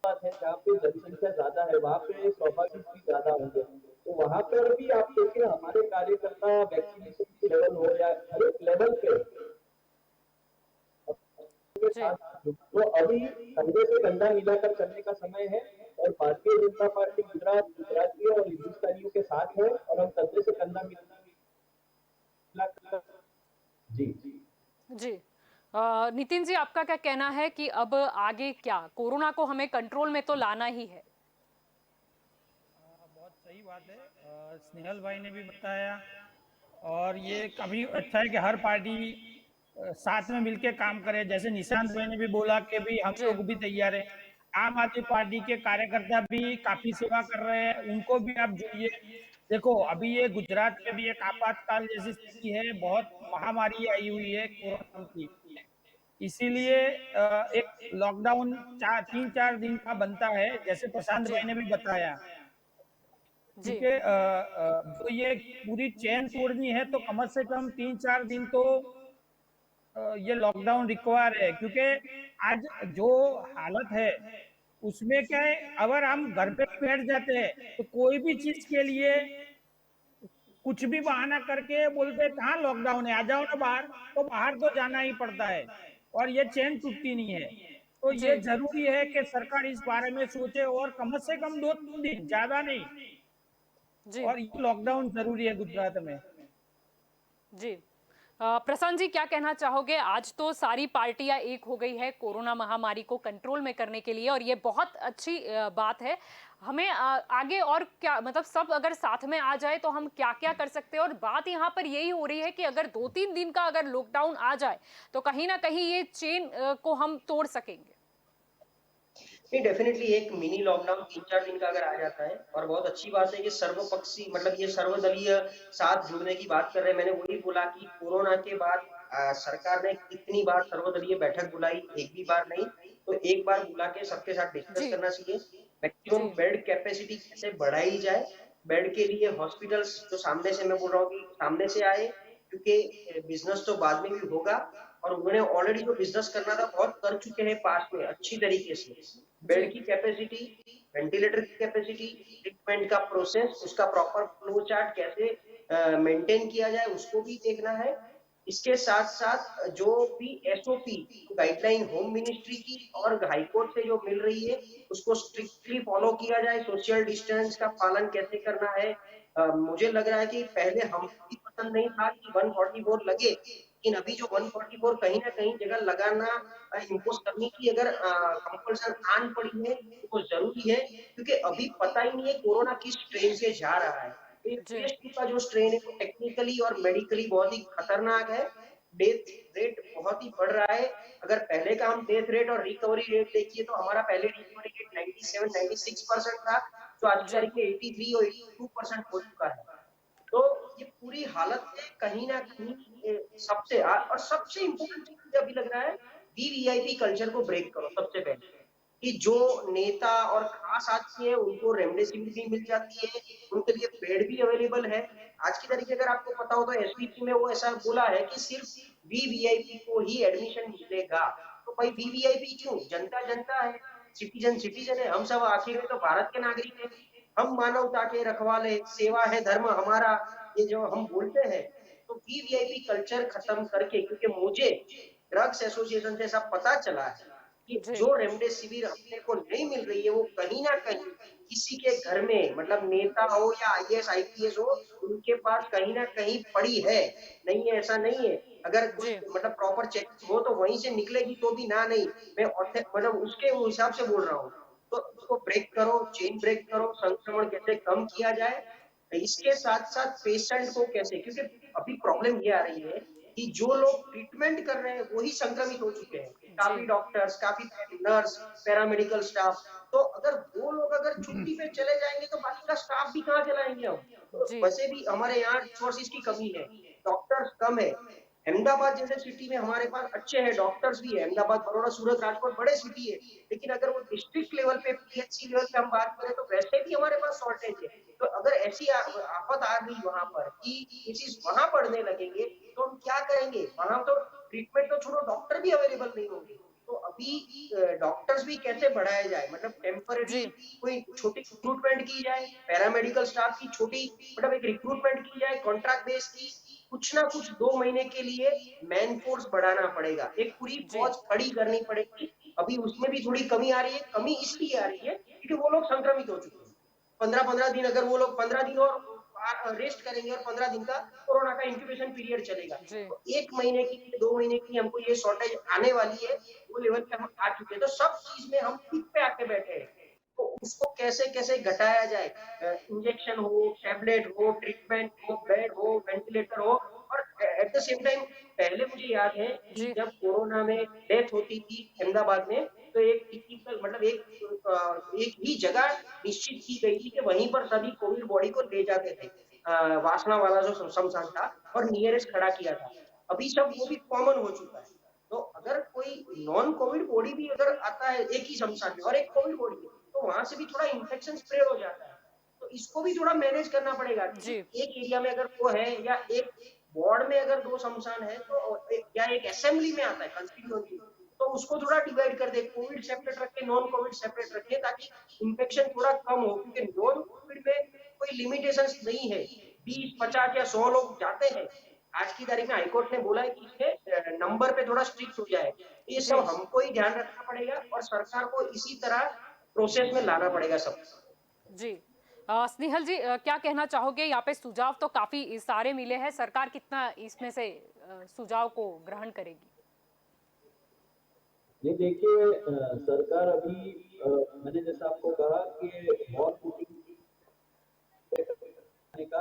बात है जहाँ पे जनसंख्या ज्यादा है वहाँ पे स्वाभाविक भी ज्यादा होंगे, तो वहां पर भी आप देखिए हमारे कार्यकर्ता वैक्सीनेशन की लेवल हो या हर एक लेवल पे के जी साथ तो अभी कंधे से कंधा मिलाकर चलने का समय है। और भारतीय जनता पार्टी गुजरात गुजरातियों और हिंदुस्तानियों के साथ है और हम कंधे से कंधा मिलाकर जी। जी नितिन जी, आपका क्या कहना है कि अब आगे क्या, कोरोना को हमें कंट्रोल में तो लाना ही है? बहुत सही बात है। स्नेहल भाई ने भी बताया और ये काफी अच्छा है कि हर पार्टी साथ में मिलके काम करे। जैसे निशांत भाई ने भी बोला कि भी हम जी लोग भी तैयार है। आम आदमी पार्टी के कार्यकर्ता भी काफी सेवा कर रहे हैं, उनको भी आप जुड़िए। देखो अभी ये गुजरात में भी एक आपातकाल जैसी स्थिति है, बहुत महामारी आई हुई है कोरोना की। इसीलिए एक लॉकडाउन 3-4 दिन का बनता है, जैसे प्रशांत जी भाई ने भी बताया। जी क्योंकि जो ये पूरी चेन तोड़नी है तो कम से कम 3-4 दिन तो ये लॉकडाउन रिक्वायर है। क्योंकि आज जो हालत है उसमें क्या है, अगर हम घर पे बैठ जाते हैं तो कोई भी चीज के लिए कुछ भी बहाना करके बोलते हैं कहाँ लॉकडाउन है, आ जाओ ना बाहर, तो बाहर तो जाना ही पड़ता है और ये चेन टूटती नहीं है। तो जी ये जरूरी है कि सरकार इस बारे में सोचे और कम से कम 2-3 दिन, ज्यादा नहीं। जी और ये लॉकडाउन जरूरी है गुजरात में। जी प्रशांत जी, क्या कहना चाहोगे? आज तो सारी पार्टियां एक हो गई है कोरोना महामारी को कंट्रोल में करने के लिए, और ये बहुत अच्छी बात है। हमें आगे और क्या, मतलब सब अगर साथ में आ जाए तो हम क्या क्या कर सकते हैं? और बात यहाँ पर यही हो रही है कि अगर 2-3 दिन का अगर लॉकडाउन आ जाए तो कहीं ना कहीं ये चेन को हम तोड़ सकेंगे। नहीं, डेफिनेटली एक मिनी लॉकडाउन 3-4 दिन का अगर आ जाता है, और बहुत अच्छी बात है कि सर्वपक्षी मतलब ये सर्वदलीय साथ जुड़ने की बात कर रहे हैं। मैंने वही बोला कि कोरोना के बाद सरकार ने कितनी बार सर्वदलीय बैठक बुलाई, एक भी बार नहीं। तो एक बार बुला के सबके साथ डिस्कस जी करना चाहिए, मैक्सिमम जी बेड कैपेसिटी कैसे बढ़ाई जाए। बेड के लिए हॉस्पिटल्स जो सामने से, मैं बोल रहा हूँ कि सामने से आए, क्योंकि बिजनेस तो बाद में भी होगा। और उन्होंने ऑलरेडी जो बिजनेस करना था बहुत कर चुके हैं पास में अच्छी तरीके से। बेड जी की कैपेसिटी, वेंटिलेटर की कैपेसिटी, ट्रीटमेंट का प्रोसेस, उसका प्रॉपर फ्लो चार्ट कैसे मेंटेन किया जाए उसको भी देखना है। इसके साथ साथ जो भी एसओपी गाइडलाइन होम मिनिस्ट्री की और हाईकोर्ट से जो मिल रही है उसको स्ट्रिक्टली फॉलो किया जाए। सोशल डिस्टेंस का पालन कैसे करना है। मुझे लग रहा है कि पहले हमको भी पसंद नहीं था कि 144 लगे, लेकिन अभी जो 144 कहीं ना कहीं जगह लगाना, इम्पोज करने की अगर कंपल्सन आन पड़ी है तो वो जरूरी है। क्योंकि अभी पता ही नहीं है कोरोना किस स्ट्रेन से जा रहा है। तो ये जी फेज 2 का जो स्ट्रेन है वो टेक्निकली और मेडिकली बहुत ही खतरनाक है। डेथ रेट बहुत ही बढ़ रहा है। अगर पहले का हम डेथ रेट और रिकवरी रेट देखिए तो हमारा पहले रिकवरी रेट 97-96% था, जो आज की जी तारीख में 83 और 82% हो चुका है। तो ये पूरी हालत में कहीं ना कहीं और सबसे इम्पोर्टेंट चीज मुझे अभी लग रहा है, वीवीआईपी कल्चर को ब्रेक करो सबसे पहले। कि जो नेता और खास आदमी है उनको रेमडेसिविर भी मिल जाती है, उनके लिए बेड भी अवेलेबल है। आज की तारीख अगर आपको पता हो तो एसवीपी में वो ऐसा बोला है कि सिर्फ वीवीआईपी को ही एडमिशन मिलेगा। तो भाई वीवीआईपी क्यों? जनता जनता है, सिटीजन सिटीजन है, हम सब आखिर में तो भारत के नागरिक हैं। हम मानवता के रखवाले, सेवा है धर्म हमारा, ये जो हम बोलते हैं। तो वीवीआईपी कल्चर खत्म करके, क्योंकि मुझे ड्रग्स एसोसिएशन से सब पता चला है कि जी जो रेमडेसिविर अपने को नहीं मिल रही है वो कहीं ना कहीं किसी के घर में, मतलब नेता हो या आईएएस आईपीएस हो, उनके पास कहीं ना कहीं पड़ी है। नहीं है ऐसा नहीं है। अगर कोई जी मतलब प्रॉपर चेकिंग हो तो वहीं से निकलेगी, तो भी ना नहीं, मैं मतलब उसके हिसाब से बोल रहा हूँ। तो उसको ब्रेक करो, चेन ब्रेक करो, संक्रमण कैसे कम किया जाए। इसके साथ साथ पेशेंट को कैसे, क्योंकि अभी प्रॉब्लम ये आ रही है कि जो लोग ट्रीटमेंट कर रहे हैं वही संक्रमित हो चुके हैं, काफी जी डॉक्टर्स, काफी नर्स, पैरामेडिकल स्टाफ। तो अगर वो लोग अगर छुट्टी पे चले जाएंगे तो बाकी का स्टाफ भी कहाँ चलाएंगे हम? तो जी वैसे भी हमारे यहाँ रिसोर्सेज की कमी है, डॉक्टर्स कम है। अहमदाबाद जैसे सिटी में हमारे पास अच्छे हैं, डॉक्टर्स भी है, अहमदाबाद, बड़ौदा, सूरत, राजकोट बड़े सिटी है। लेकिन अगर वो डिस्ट्रिक्ट लेवल पे, पीएचसी लेवल पे हम बात करें तो वैसे भी हमारे पास शॉर्टेज है। तो अगर ऐसी आफत आ गई वहां पर कि केसेस वहां बढ़ने लगेंगे तो हम क्या करेंगे? वहां तो ट्रीटमेंट तो छोड़ो, डॉक्टर भी अवेलेबल नहीं होंगे। तो अभी डॉक्टर्स भी कैसे बढ़ाया जाए, मतलब टेम्पररी जी कोई छोटी रिक्रूटमेंट की जाए, पैरामेडिकल स्टाफ की छोटी, मतलब एक रिक्रूटमेंट की जाए कॉन्ट्रैक्ट बेस की, कुछ ना कुछ 2 महीने के लिए मैन फोर्स बढ़ाना पड़ेगा, एक पूरी जी फौज खड़ी करनी पड़ेगी। अभी उसमें भी थोड़ी कमी आ रही है, कमी इसलिए आ रही है क्योंकि वो लोग संक्रमित हो चुके हैं। 15-15 दिन, अगर वो लोग 15 दिन और रेस्ट करेंगे और 15 दिन का कोरोना का इंक्यूबेशन पीरियड चलेगा, जी तो 1 महीने की, 2 महीने की हमको ये शॉर्टेज आने वाली है। वो लेवल पे हम आ चुके हैं, तो सब चीज में हम पीक पे आके बैठे हैं। तो उसको कैसे कैसे घटाया जाए, इंजेक्शन हो, टैबलेट हो, ट्रीटमेंट हो, बेड हो, वेंटिलेटर हो। और एट द सेम टाइम, पहले मुझे याद है कि जी जब कोरोना में डेथ होती थी अहमदाबाद में, तो एक टिपिकल, मतलब एक ही जगह निश्चित की गई थी कि वहीं पर सभी कोविड बॉडी को ले जाते थे। वासना वाला जो शमशान था, और नियरेस्ट खड़ा किया था। अभी सब वो भी कॉमन हो चुका है। तो अगर कोई नॉन कोविड बॉडी भी अगर आता है एक ही शमशान में, और एक कोविड बॉडी है, तो वहां से भी थोड़ा इन्फेक्शन स्प्रेड हो जाता है। तो इसको भी थोड़ा मैनेज करना पड़ेगा कि जी एक एरिया में अगर वो है, या एक वार्ड में अगर 2 शमशान है, तो या एक असेंबली में आता है कंस्टिट्यूएंसी, तो उसको थोड़ा डिवाइड कर दे, कोविड सेपरेट रखे, नॉन कोविड सेपरेट रखे, ताकि इन्फेक्शन थोड़ा कम हो। क्योंकि नॉन कोविड में कोई लिमिटेशंस नहीं है, 20, 50 या 100 लोग जाते हैं। आज की तारीख में हाईकोर्ट ने बोला है कि इसमें नंबर पे थोड़ा स्ट्रिक्ट हो जाए। ये जी सब हमको ही ध्यान रखना पड़ेगा, और सरकार को इसी तरह प्रोसेस में लाना पड़ेगा सब। जी स्नेहल जी, क्या कहना चाहोगे? यहाँ पे सुझाव तो काफी सारे मिले हैं, सरकार कितना इसमें से सुझाव को ग्रहण करेगी? ये देखिए, सरकार अभी, मैंने जैसा आपको कहा कि बहुत का,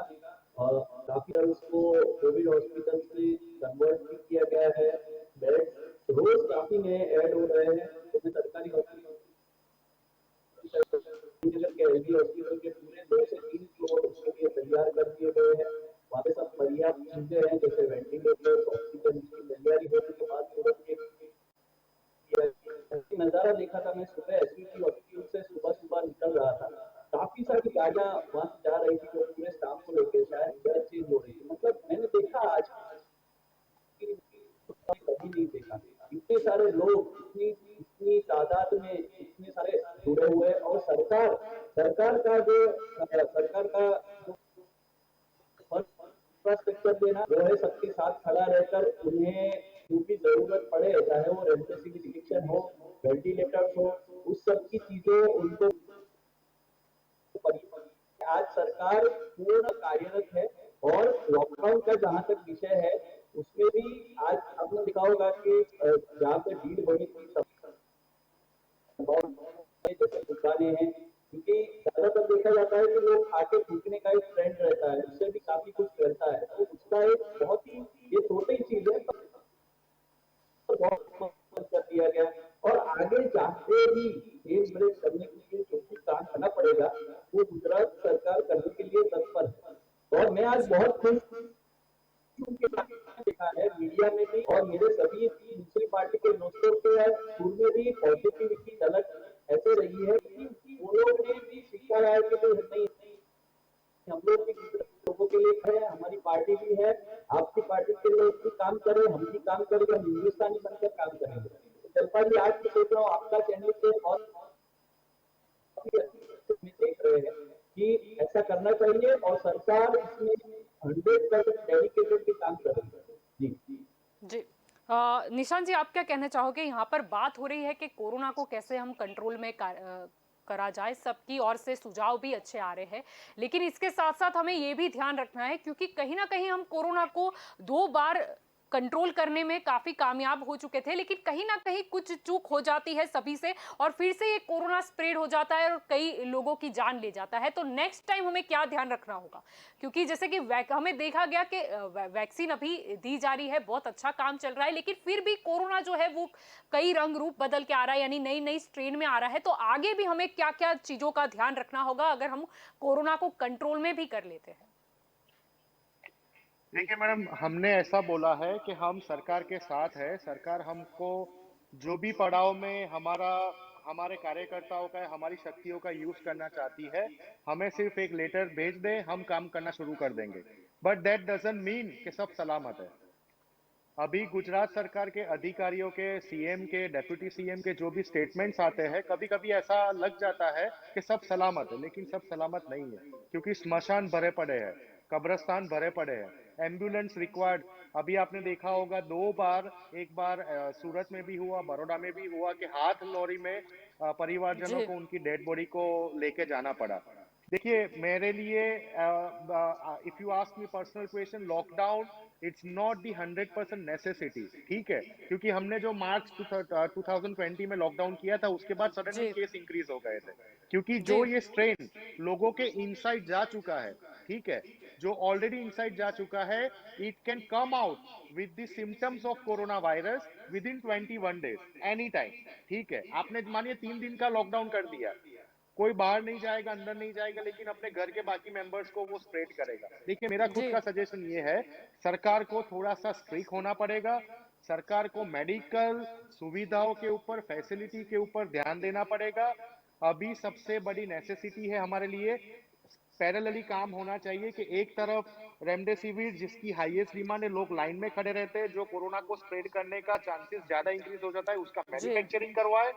और काफी सारे उसको कोविड हॉस्पिटल से कन्वर्ट भी किया गया है। बेड रोज काफी नए ऐड हो रहे हैं, जैसे सरकारी हॉस्पिटल के एलडी हॉस्पिटल के पूरे 2 से 3 फ्लोर उसके लिए तैयार कर दिए गए हैं। वहाँ पे सब पर्याप्त चीजें हैं, जैसे वेंटिलेटर, ऑक्सीजन की तैयारी होने के बाद तुरंत नजारा देखा था मैं सुबह एसवीपी हॉस्पिटल से सुबह सुबह निकल रहा था, काफी सारी गाड़ियां वहां से जा रही थी जो पूरे स्टाफ को लेकर शायद बेड चेंज हो रही थी। मतलब मैंने देखा आज की कभी नहीं देखा, इतने सारे लोग, इतनी इतनी तादाद में इतने सारे जुड़े हुए, और सरकार का जो सरकार का इंफ्रास्ट्रक्चर देना, वो है सबके साथ खड़ा रहकर उन्हें जो भी जरूरत पड़े, चाहे वो रेमडेसिविर इंजेक्शन हो, वेंटिलेटर्स हो, उस सब की चीजें उनको। आज सरकार पूर्ण कार्यरत है। और लॉकडाउन का जहां तक विषय है, उसमें भी आज आपने देखा होगा कि जहाँ पे भीड़ बड़ी थी, जैसे दुकानें हैं, क्योंकि ज्यादातर देखा जाता है कि लोग खाके थूकने का एक ट्रेंड रहता है, उससे भी काफी कुछ रहता है, तो उसका एक बहुत ही, ये छोटी चीज है, बहुत मदद कर दिया गया। और आगे जाके भी फेस ब्रेक करने के लिए जो भी काम करना पड़ेगा, वो गुजरात सरकार करने के लिए तत्पर है। और मैं आज बहुत खुश देखा है मीडिया में भी, और मेरे सभी दूसरी पार्टी के दोस्तों के स्कूल में भी पॉजिटिविटी झलक ऐसे रही है कि वो लोग ने भी स्वीकारा है कि नहीं, हम लोग भी लोगों के लिए खड़े हैं, हमारी पार्टी भी है, आपकी पार्टी के लोग भी काम करें, हम भी काम करेंगे, हम हिंदुस्तानी बनकर काम करेंगे। तो जलपा जी, आज मैं सोच रहा हूँ आपका चैनल पे बहुत देख रहे हैं कि ऐसा करना चाहिए, और सरकार इसमें 100% डेडिकेटेड भी काम कर रही है। जी जी निशांत जी, आप क्या कहना चाहोगे? यहाँ पर बात हो रही है कि कोरोना को कैसे हम कंट्रोल में करा जाए, सबकी ओर से सुझाव भी अच्छे आ रहे हैं, लेकिन इसके साथ साथ हमें ये भी ध्यान रखना है, क्योंकि कहीं ना कहीं हम कोरोना को 2 बार कंट्रोल करने में काफी कामयाब हो चुके थे, लेकिन कहीं ना कहीं कुछ चूक हो जाती है सभी से और फिर से ये कोरोना स्प्रेड हो जाता है और कई लोगों की जान ले जाता है। तो नेक्स्ट टाइम हमें क्या ध्यान रखना होगा? क्योंकि जैसे कि हमें देखा गया कि वैक्सीन अभी दी जा रही है, बहुत अच्छा काम चल रहा है, लेकिन फिर भी कोरोना जो है वो कई रंग रूप बदल के आ रहा है, यानी नई नई स्ट्रेन में आ रहा है। तो आगे भी हमें क्या क्या चीजों का ध्यान रखना होगा अगर हम कोरोना को कंट्रोल में भी कर लेते हैं? देखिए मैडम, हमने ऐसा बोला है कि हम सरकार के साथ है। सरकार हमको जो भी पड़ाव में हमारे कार्यकर्ताओं का, हमारी शक्तियों का यूज करना चाहती है, हमें सिर्फ एक लेटर भेज दे, हम काम करना शुरू कर देंगे। बट दैट डजंट मीन कि सब सलामत है। अभी गुजरात सरकार के अधिकारियों के, सीएम के, डेप्यूटी सीएम के जो भी स्टेटमेंट्स आते हैं, कभी कभी ऐसा लग जाता है कि सब सलामत है, लेकिन सब सलामत नहीं है। क्योंकि स्मशान भरे पड़े हैं, कब्रिस्तान भरे पड़े हैं, एम्बुलेंस रिक्वायर्ड। अभी आपने देखा होगा 2 बार, एक बार सूरत में भी हुआ, बड़ौदा में भी हुआ कि हाथ लॉरी में परिवारजनों जी को उनकी डेड बॉडी को लेके जाना पड़ा। देखिए मेरे लिए, if you ask me personal question, lockdown it's not the 100% necessity, ठीक है? क्योंकि हमने जो मार्च 2020 में लॉकडाउन किया था, उसके बाद सडनली जी केस इंक्रीज हो गए थे। क्योंकि जो जी ये स्ट्रेन लोगों के इनसाइड जा चुका है, ठीक है, जो ऑलरेडी इनसाइड जा चुका है, it can come out with the symptoms of corona virus with in 21 days any time. ठीक है, आपने मानिए 3 दिन का लॉकडाउन कर दिया, कोई बाहर नहीं जाएगा, अंदर नहीं जाएगा, लेकिन अपने घर के बाकी मेंबर्स को वो स्प्रेड करेगा। देखिए मेरा खुद जी का सजेशन ये है, सरकार को थोड़ा सा स्ट्रिक्ट होना पड़ेगा। सरकार को मेडिकल सुविधाओं के ऊपर, फैसिलिटी के ऊपर ध्यान देना पड़ेगा। अभी सबसे बड़ी नेसेसिटी है हमारे लिए, पैरेलली काम होना चाहिए कि एक तरफ रेमडेसिविर जिसकी हाईएस्ट डिमांड है, लोग लाइन में खड़े रहते हैं, जो कोरोना को स्प्रेड करने का चांसेस ज्यादा इंक्रीज हो जाता है, उसका जी मैन्युफैक्चरिंग करवाए।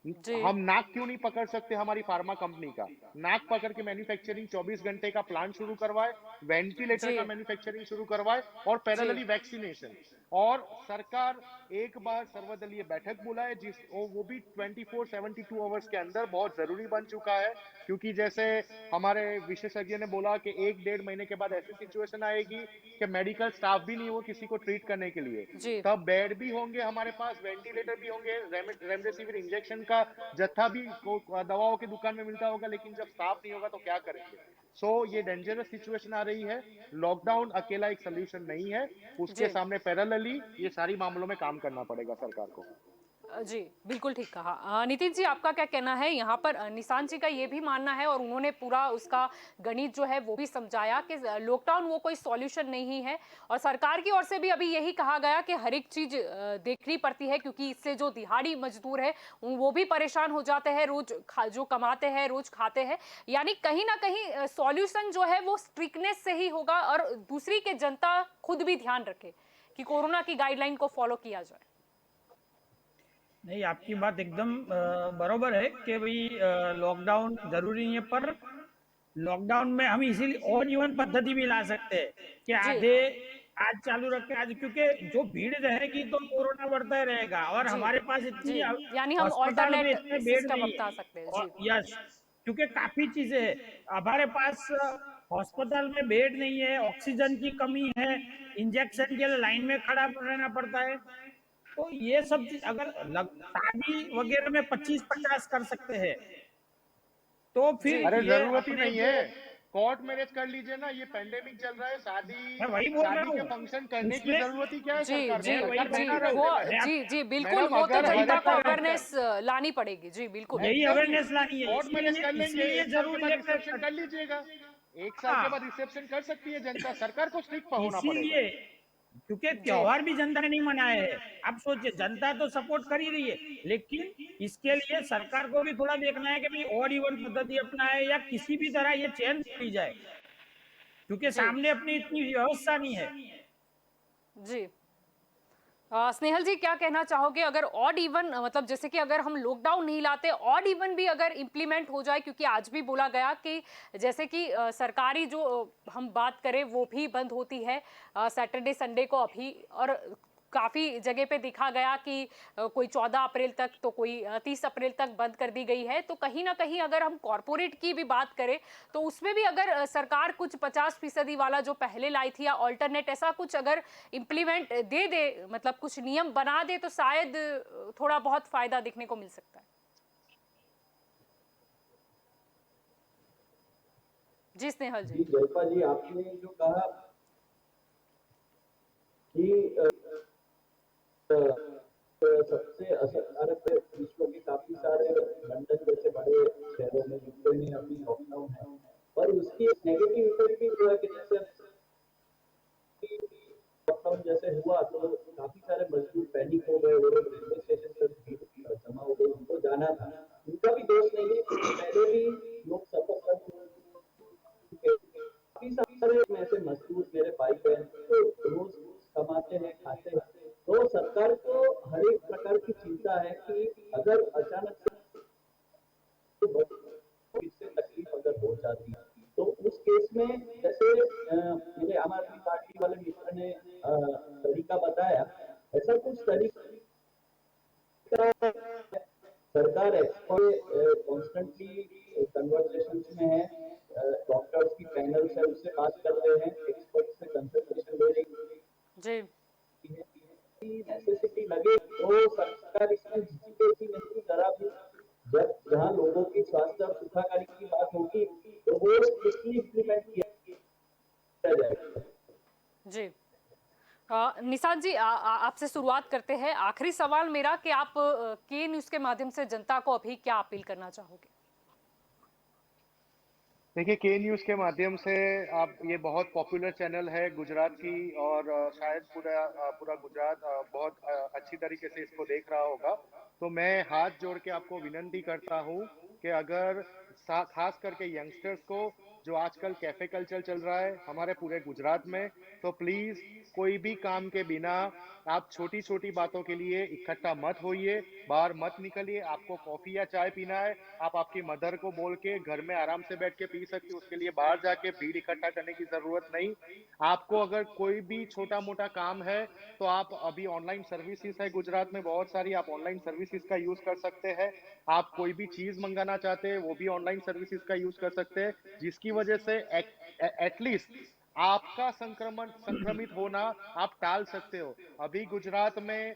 जी हम नाक क्यों नहीं पकड़ सकते हमारी फार्मा कंपनी का? नाक पकड़ के मैन्युफैक्चरिंग 24 घंटे का प्लांट शुरू करवाए, वेंटिलेटर जी का मैन्युफैक्चरिंग शुरू करवाए, और जी पैरेलली वैक्सीनेशन। और सरकार एक बार सर्वदलीय बैठक बुलाए, वो भी 72 आवर्स के अंदर, बहुत जरूरी बन चुका है। क्योंकि जैसे हमारे विशेषज्ञ ने बोला कि 1-1.5 महीने के बाद ऐसी सिचुएशन आएगी कि मेडिकल स्टाफ भी नहीं हो किसी को ट्रीट करने के लिए। जी तब बेड भी होंगे हमारे पास, वेंटिलेटर भी होंगे, रेमडेसिविर इंजेक्शन का जत्था भी दवाओं की दुकान में मिलता होगा, लेकिन जब स्टाफ नहीं होगा तो क्या करेंगे? ये डेंजरस सिचुएशन आ रही है। लॉकडाउन अकेला एक सोल्यूशन नहीं है, उसके जी सामने पैरेलली ये सारी मामलों में काम करना पड़ेगा सरकार को। जी, बिल्कुल ठीक कहा। नितिन जी, आपका क्या कहना है? यहाँ पर निशांत जी का ये भी मानना है और उन्होंने पूरा उसका गणित जो है वो भी समझाया कि लॉकडाउन वो कोई सॉल्यूशन नहीं है और सरकार की ओर से भी अभी यही कहा गया कि हर एक चीज़ देखनी पड़ती है, क्योंकि इससे जो दिहाड़ी मजदूर है वो भी परेशान हो जाते हैं, रोज जो कमाते हैं, रोज खाते हैं। यानी कहीं ना कहीं सॉल्यूशन जो है वो स्ट्रिक्टनेस से ही होगा और दूसरी के जनता खुद भी ध्यान रखे कि कोरोना की गाइडलाइन को फॉलो किया जाए। नहीं, आपकी बात एकदम बरोबर है कि भाई लॉकडाउन जरूरी नहीं है, पर लॉकडाउन में हम इसीलिए और इवन पद्धति भी ला सकते हैं कि जी आधे आज चालू रखे आज, क्योंकि जो भीड़ रहेगी तो कोरोना बढ़ता ही रहेगा और जी हमारे पास जी, इतनी यानी हम अस्पताल में ऑल्टरनेट इतने बेड सिस्टम नहीं अपना है। सकते हैं। और जी यस, क्योंकि काफी चीजें हैं हमारे पास, अस्पताल में बेड नहीं है, ऑक्सीजन की कमी है, इंजेक्शन के लिए लाइन में खड़ा रहना पड़ता है। तो ये सब चीज अगर शादी वगैरह में 25-50 कर सकते हैं तो फिर जी अरे ये जरूरत ही अपने नहीं जो, है, कोर्ट मैरिज कर लीजिए ना। ये पेंडेमिक चल रहा है, शादी मैं वही बोल रहा शादी के हूँ फंक्शन करने की उसमें, जरूरत ही क्या है जी सरकार को? जी मैं वही सरकार जी, बना बता रहा रहे हूँ। वो हैं ना। जी बिल्कुल, मैडम वो तो अगर हर जनता एक को डॉक्टर, अवेयरनेस लानी पड़ेगी। जी बिल्कुल। यही एग्जैक्टली, अवेयरनेस लानी है, कोर्ट मैरिज कर लेंगे, इसीलिए 1 साल के जरूरी बाद है रिसेप्शन कर लीजिएगा। 1 साल के बाद हाँ, रिसेप्शन कर सकती है जनता, सरकार को स्ट्रिक्ट होना पड़ेगा। इसीलिए, क्योंकि जी त्योहार भी जनता ने नहीं मनाए हैं। अब सोचिए, जनता तो सपोर्ट कर ही रही है, लेकिन इसके लिए सरकार को भी थोड़ा देखना है कि भाई और इवन पद्धति अपनाए या किसी भी तरह ये चेंज की जाए, क्योंकि जी सामने अपनी इतनी व्यवस्था नहीं है। जी। स्नेहल जी, क्या कहना चाहोगे? अगर ऑड इवन मतलब जैसे कि अगर हम लॉकडाउन नहीं लाते, ऑड इवन भी अगर इम्प्लीमेंट हो जाए, क्योंकि आज भी बोला गया कि जैसे कि सरकारी जो हम बात करें वो भी बंद होती है सैटरडे संडे को अभी, और काफी जगह पे दिखा गया कि कोई 14 अप्रैल तक तो कोई 30 अप्रैल तक बंद कर दी गई है। तो कहीं ना कहीं अगर हम कॉरपोरेट की भी बात करें तो उसमें भी अगर सरकार कुछ 50% वाला जो पहले लाई थी या ऑल्टरनेट ऐसा कुछ अगर इम्प्लीमेंट दे, मतलब कुछ नियम बना दे तो शायद थोड़ा बहुत फायदा देखने को मिल सकता है। जी स्नेहल जी। जी जल्पा जी, आपने जो कहा कि सबसे असरकारक विश्व के काफी सारे लंदन जैसे बड़े शहरों में यूके में अभी लॉकडाउन है, पर उसकी एक नेगेटिव इफेक्ट भी हुआ है कि जैसे लॉकडाउन जैसे हुआ तो काफी सारे मजदूर पैनिक हो गए, वो लोग रेलवे स्टेशन पर भीड़ जमा हो गई, उनको जाना था। उनका भी दोष नहीं है क्योंकि पहले भी लोग सफर कर चुके। काफी सारे ऐसे मजदूर मेरे भाई बहन तो रोज कमाते हैं, खाते हैं, तो सरकार को हर एक प्रकार की चिंता है कि अगर अचानक से इससे तकलीफ अगर हो जाती तो उस केस में जैसे मेरे आम आदमी पार्टी वाले मित्र ने तरीका बताया, ऐसा कुछ तरीका सरकार एक्सपर्ट कॉन्स्टेंटली कन्वर्सेशंस में है, डॉक्टर्स की पैनल से उससे बात कर रहे हैं, एक्सपर्ट से कंसल्टेशन ले रही जी है। नेसेसिटी लगे तो सरकार इसमें झिझकेगी नहीं जरा भी। जब जहाँ लोगों की स्वास्थ्य और सुखाकारी की बात होगी तो वो स्ट्रिक्टली इम्प्लीमेंट किया जाएगा। जी। निशांत जी, आपसे शुरुआत करते हैं। आखिरी सवाल मेरा कि आप के न्यूज के माध्यम से जनता को अभी क्या अपील करना चाहोगे? देखिए, के न्यूज़ के माध्यम से आप, ये बहुत पॉपुलर चैनल है गुजरात की, और शायद पूरा गुजरात बहुत अच्छी तरीके से इसको देख रहा होगा। तो मैं हाथ जोड़ के आपको विनंती करता हूँ कि अगर खास करके यंगस्टर्स को, जो आजकल कैफे कल्चर चल रहा है हमारे पूरे गुजरात में, तो प्लीज कोई भी काम के बिना आप छोटी छोटी बातों के लिए इकट्ठा मत होइए, बाहर मत निकलिए। आपको कॉफी या चाय पीना है, आप आपकी मदर को बोल के घर में आराम से बैठ के पी सकते हो, उसके लिए बाहर जाके भीड़ इकट्ठा करने की जरूरत नहीं। आपको अगर कोई भी छोटा मोटा काम है तो आप, अभी ऑनलाइन सर्विसेज है गुजरात में बहुत सारी, आप ऑनलाइन सर्विसेज का यूज कर सकते हैं। आप कोई भी चीज मंगाना चाहते हैं वो भी ऑनलाइन सर्विसेज का यूज कर सकते हैं, जिसकी वजह से एटलीस्ट आपका संक्रमित होना आप टाल सकते हो। अभी गुजरात में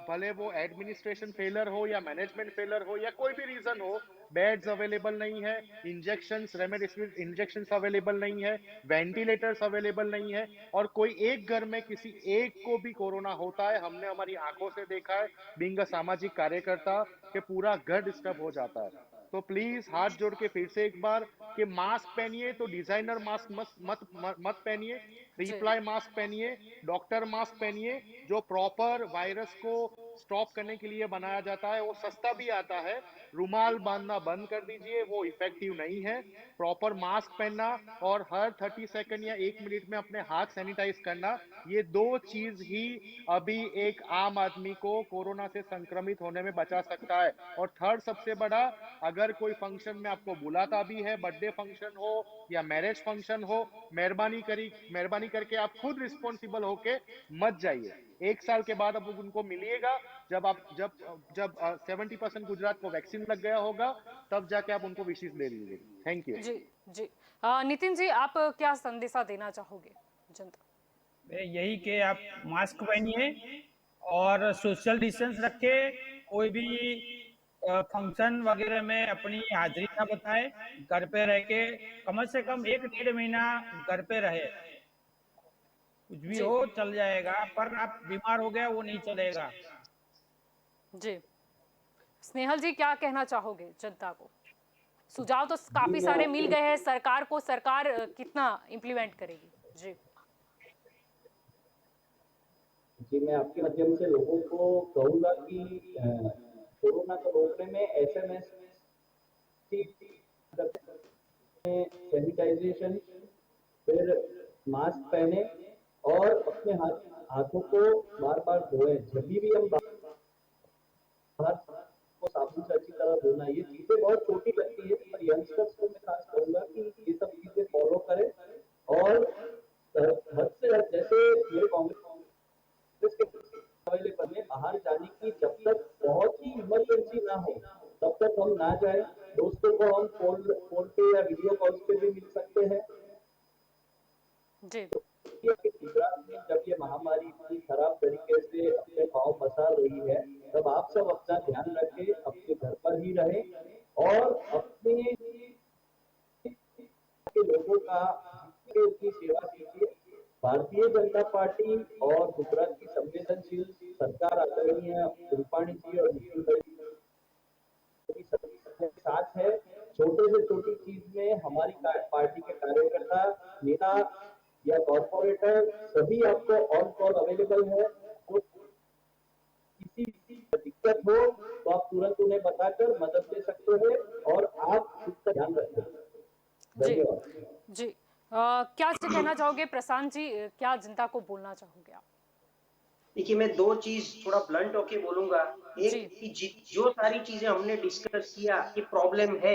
भले वो एडमिनिस्ट्रेशन फेलर हो या मैनेजमेंट फेलर हो या कोई भी रीजन हो, बेड्स अवेलेबल नहीं है, इंजेक्शंस रेमडेसिविर इंजेक्शंस अवेलेबल नहीं है, वेंटिलेटर्स अवेलेबल नहीं है, और कोई एक घर में किसी एक को भी कोरोना होता है, हमने हमारी आंखों से देखा है बीइंग अ सामाजिक कार्यकर्ता, कि पूरा घर डिस्टर्ब हो जाता है। तो प्लीज हाथ जोड़ के फिर से एक बार कि मास्क पहनिए, तो डिजाइनर मास्क मत मत मत पहनिए, जी रिप्लाई मास्क पहनिए, डॉक्टर मास्क पहनिए, जो प्रॉपर वायरस को स्टॉप करने के लिए बनाया जाता है, वो सस्ता भी आता है। रुमाल बांधना बंद कर दीजिए, वो इफेक्टिव नहीं है। प्रॉपर मास्क पहनना और हर 30 सेकंड या 1 मिनट में अपने हाथ सैनिटाइज करना, ये दो चीज ही अभी एक आम आदमी को कोरोना से संक्रमित होने में बचा सकता है। और थर्ड सबसे बड़ा, अगर कोई फंक्शन में आपको बुलाता भी है, बर्थडे फंक्शन हो या मैरिज फंक्शन हो, मेहरबानी करके आप खुद रिस्पॉन्सिबल होके मत जाइए। 1 साल के बाद अब उनको मिलिएगा, जब 70% गुजरात को वैक्सीन लग गया होगा, तब जाके आप उनको विशेष दे दीजिएगा। Thank you. जी जी। नितिन जी, आप क्या संदेशा देना चाहोगे जनता? यही कि आप मास्क पहनिए और सोशल डिस्टेंस रखे, कोई भी फंक्शन वगैरह में अपनी हाजिरी ना बताए, घर पे रह के कम से कम 1 डेढ़ महीना घर पे रहे। कुछ भी जी हो चल जाएगा, पर आप बीमार हो गया वो नहीं चलेगा। जी। स्नेहल जी, क्या कहना चाहोगे जनता को? सुझाव तो जी काफी मैं सारे मिल आपके गए हैं सरकार को, सरकार कितना इम्प्लीमेंट करेगी? जी जी मैं आपके माध्यम से लोगों को कहूंगा कि कोरोना को रोकने में एसएमएस सैनिटाइजेशन, फिर मास्क पहने और अपने हाथों को बार बार धोएं। जब भी हम बाहर को साबुन से अच्छी तरह धोना, ये चीजें बहुत छोटी लगती है पर यंगस्टर्स को मैं खास कहूंगा कि ये सब चीजें फॉलो करें। और हद से हद, जैसे मेरे कांग्रेस अवेलेबल है, बाहर जाने की जब तक बहुत ही इमरजेंसी ना हो तब तक हम ना जाए। दोस्तों को हम फोन पे या वीडियो कॉल्स पे भी मिल सकते हैं। जी गुजरात में जब ये महामारी इतनी खराब तरीके से अपने पांव पसार रही है, तब आप सब अपना ध्यान रखें, अपने घर पर ही रहें और अपने के लोगों का उनकी सेवा कीजिए। भारतीय जनता पार्टी और गुजरात की संवेदनशील सरकार आदरणीय रूपाणी जी और नितिन भाई साथ है। छोटे से छोटी चीज में हमारी पार्टी के कार्यकर्ता, नेता या कॉर्पोरेटर सभी आपको ऑन कॉल अवेलेबल है। तो किसी भी दिक्कत हो तो आप तुरंत उन्हें बताकर मदद ले सकते हैं और आप इसका ध्यान रखें। जी धन्यवाद। जी क्या कहना चाहोगे प्रशांत जी, क्या जनता को बोलना चाहोगे आप? देखिए, मैं दो चीज थोड़ा ब्लंट होके बोलूंगा। जी एक कि जो सारी चीजें हमने डिस्कस किया कि प्रॉब्लम है,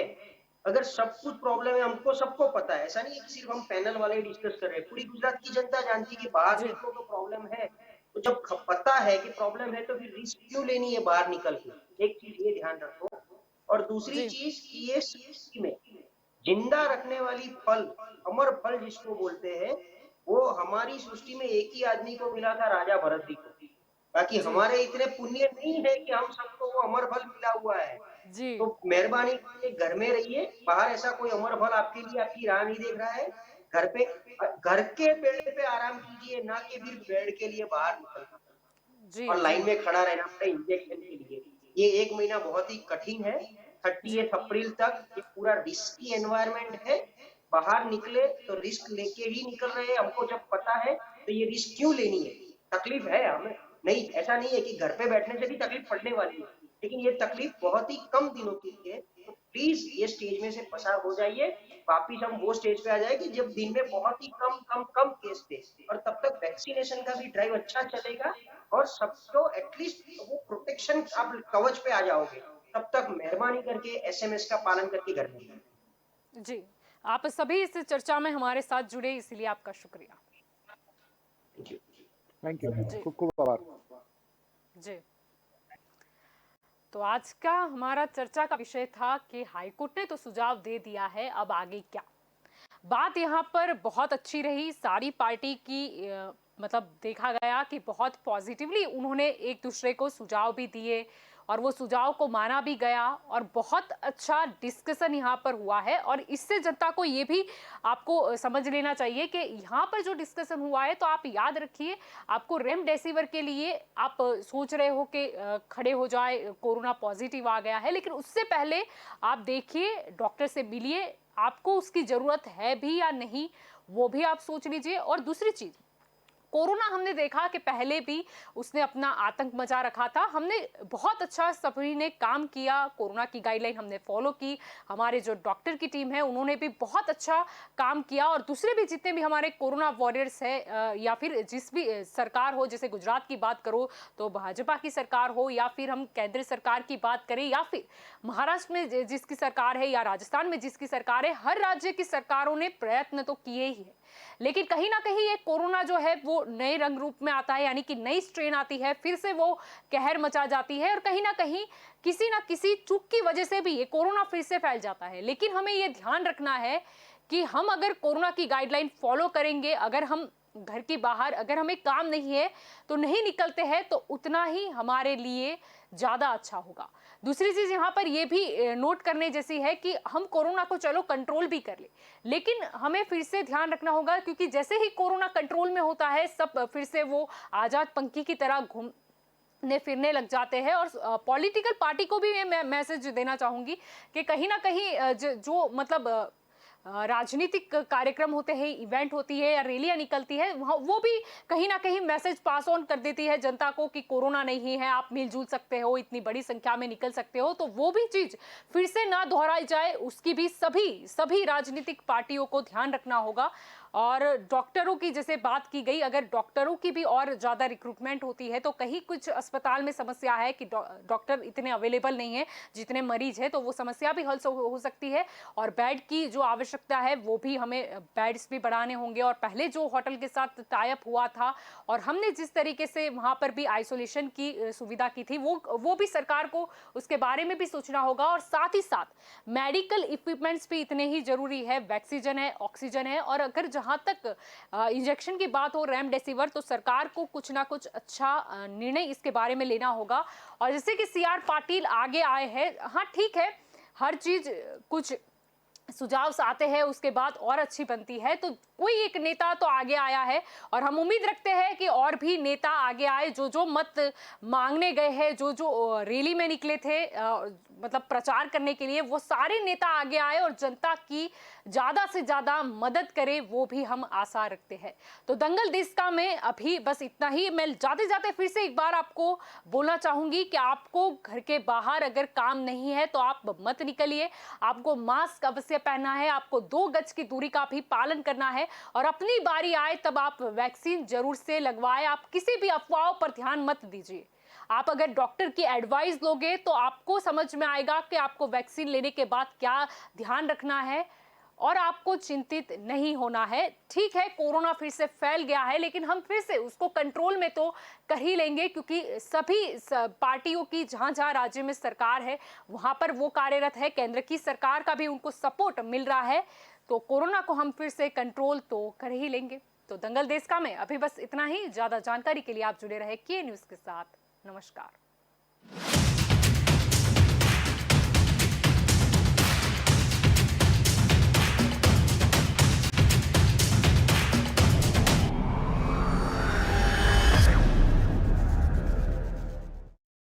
अगर सब कुछ प्रॉब्लम है, हमको सबको पता है, ऐसा नहीं है कि सिर्फ हम पैनल वाले डिस्कस कर रहे हैं, पूरी गुजरात की जनता जानती है कि बाहर जी निकलो तो प्रॉब्लम है। तो जब पता है कि प्रॉब्लम है तो फिर रिस्क क्यों लेनी है बाहर निकल के? एक चीज ये ध्यान रखो। और दूसरी जी चीज कि ये सृष्टि में जिंदा रखने वाली फल, अमर फल जिसको बोलते हैं, वो हमारी सृष्टि में एक ही आदमी को मिला था, राजा भरत जी को। बाकी जी हमारे इतने पुण्य नहीं है कि हम सबको वो अमर फल मिला हुआ है। जी तो मेहरबानी करके घर में रहिए, बाहर ऐसा कोई अमर फल आपके लिए आपकी राह नहीं देख रहा है। घर पे, घर के बेड पे आराम कीजिए, ना कि फिर बेड के लिए बाहर निकलना जी और जी लाइन में खड़ा रहना पड़े इंजेक्शन के लिए। ये एक महीना बहुत ही कठिन है। जी 30 अप्रैल तक ये पूरा रिस्की एनवायरनमेंट है। बाहर निकले तो रिस्क लेके ही निकल रहे हैं। हमको जब पता है तो ये रिस्क क्यों लेनी है? तकलीफ है हमें, नहीं ऐसा नहीं है कि घर पे बैठने से भी तकलीफ पड़ने वाली है, लेकिन ये तकलीफ बहुत ही कम दिनों की है। तो प्लीज ये स्टेज में से पसार हो जाइए। वापिस हम वो स्टेज पे आ जाए कि जब दिन में बहुत ही कम कम कम केस थे, और तब तक वैक्सीनेशन का भी ड्राइव अच्छा चलेगा और सबको एटलीस्ट वो प्रोटेक्शन, आप कवच पे आ जाओगे। तब तक मेहरबानी करके एसएमएस का पालन करके घर में। जी आप सभी इस चर्चा में हमारे साथ जुड़े, इसलिए आपका शुक्रिया। थैंक यू, जी खूब खूब आभार। जी तो आज का हमारा चर्चा का विषय था कि हाईकोर्ट ने तो सुझाव दे दिया है, अब आगे क्या। बात यहाँ पर बहुत अच्छी रही, सारी पार्टी की मतलब देखा गया कि बहुत पॉजिटिवली उन्होंने एक दूसरे को सुझाव भी दिए और वो सुझाव को माना भी गया और बहुत अच्छा डिस्कशन यहाँ पर हुआ है। और इससे जनता को ये भी आपको समझ लेना चाहिए कि यहाँ पर जो डिस्कशन हुआ है, तो आप याद रखिए, आपको रेमडेसिविर के लिए आप सोच रहे हो कि खड़े हो जाए, कोरोना पॉजिटिव आ गया है, लेकिन उससे पहले आप देखिए, डॉक्टर से मिलिए, आपको उसकी जरूरत है भी या नहीं वो भी आप सोच लीजिए। और दूसरी चीज, कोरोना हमने देखा कि पहले भी उसने अपना आतंक मचा रखा था। हमने बहुत अच्छा सभी ने काम किया, कोरोना की गाइडलाइन हमने फॉलो की, हमारे जो डॉक्टर की टीम है उन्होंने भी बहुत अच्छा काम किया। और दूसरे भी जितने भी हमारे कोरोना वॉरियर्स है, या फिर जिस भी सरकार हो, जैसे गुजरात की बात करो तो भाजपा की सरकार हो, या फिर हम केंद्र सरकार की बात करें, या फिर महाराष्ट्र में जिसकी सरकार है या राजस्थान में जिसकी सरकार है, हर राज्य की सरकारों ने प्रयत्न तो किए ही है। लेकिन कहीं ना कहीं ये कोरोना जो है वो नए रंग रूप में आता है, यानी कि नई स्ट्रेन आती है, फिर से वो कहर मचा जाती है और कहीं ना कहीं किसी ना किसी चूक की वजह से भी ये कोरोना फिर से फैल जाता है। लेकिन हमें ये ध्यान रखना है कि हम अगर कोरोना की गाइडलाइन फॉलो करेंगे, अगर हम घर के बाहर, अगर हमें काम नहीं है तो नहीं निकलते हैं, तो उतना ही हमारे लिए ज्यादा अच्छा होगा। दूसरी चीज यहाँ पर यह भी नोट करने जैसी है कि हम कोरोना को चलो कंट्रोल भी कर ले, लेकिन हमें फिर से ध्यान रखना होगा, क्योंकि जैसे ही कोरोना कंट्रोल में होता है, सब फिर से वो आजाद पंखी की तरह घूमने फिरने लग जाते हैं। और पॉलिटिकल पार्टी को भी मैं मैसेज देना चाहूंगी कि कहीं ना कहीं जो मतलब राजनीतिक कार्यक्रम होते हैं, इवेंट होती है या रैलियां निकलती है, वो भी कहीं ना कहीं मैसेज पास ऑन कर देती है जनता को कि कोरोना नहीं है, आप मिलजुल सकते हो, इतनी बड़ी संख्या में निकल सकते हो। तो वो भी चीज फिर से ना दोहराई जाए, उसकी भी सभी राजनीतिक पार्टियों को ध्यान रखना होगा। और डॉक्टरों की जैसे बात की गई, अगर डॉक्टरों की भी और ज़्यादा रिक्रूटमेंट होती है तो कहीं कुछ अस्पताल में समस्या है कि डॉक्टर इतने अवेलेबल नहीं है जितने मरीज है, तो वो समस्या भी हल हो सकती है। और बेड की जो आवश्यकता है वो भी हमें बेड्स भी बढ़ाने होंगे। और पहले जो होटल के साथ टाई अप हुआ था और हमने जिस तरीके से वहाँ पर भी आइसोलेशन की सुविधा की थी वो भी सरकार को उसके बारे में भी सोचना होगा। और साथ ही साथ मेडिकल इक्विपमेंट्स भी इतने ही जरूरी है, वैक्सीजन है, ऑक्सीजन है। और अगर जहां तक इंजेक्शन की बात हो, रेमडेसिविर, तो सरकार को कुछ ना कुछ अच्छा निर्णय इसके बारे में लेना होगा। और जैसे कि CR पाटिल आगे आए हैं, हाँ ठीक है, हर चीज कुछ सुझाव आते हैं उसके बाद और अच्छी बनती है, तो कोई एक नेता तो आगे आया है और हम उम्मीद रखते हैं कि और भी नेता आगे आए। जो मत मांगने गए हैं, जो रैली में निकले थे मतलब प्रचार करने के लिए, वो सारे नेता आगे आए और जनता की ज्यादा से ज्यादा मदद करे, वो भी हम आशा रखते हैं। तो दंगल देश का में अभी बस इतना ही। मैं जाते जाते फिर से एक बार आपको बोलना चाहूंगी कि आपको घर के बाहर अगर काम नहीं है तो आप मत निकलिए। आपको मास्क अवश्य पहनना है, आपको 2 गज की दूरी का भी पालन करना है और अपनी बारी आए तब आप वैक्सीन जरूर से लगवाएं। आप किसी भी अफवाहों पर ध्यान मत दीजिए। आप अगर डॉक्टर की एडवाइस लोगे तो आपको समझ में आएगा कि आपको वैक्सीन लेने के बाद क्या ध्यान रखना है और आपको चिंतित नहीं होना है। ठीक है, कोरोना फिर से फैल गया है, लेकिन हम फिर से उसको कंट्रोल में तो कर ही लेंगे, क्योंकि सभी पार्टियों की जहां जहां राज्य में सरकार है वहां पर वो कार्यरत है, केंद्र की सरकार का भी उनको सपोर्ट मिल रहा है, तो कोरोना को हम फिर से कंट्रोल तो कर ही लेंगे। तो दंगल देश का में अभी बस इतना ही। ज्यादा जानकारी के लिए आप जुड़े रहे के न्यूज के साथ। नमस्कार।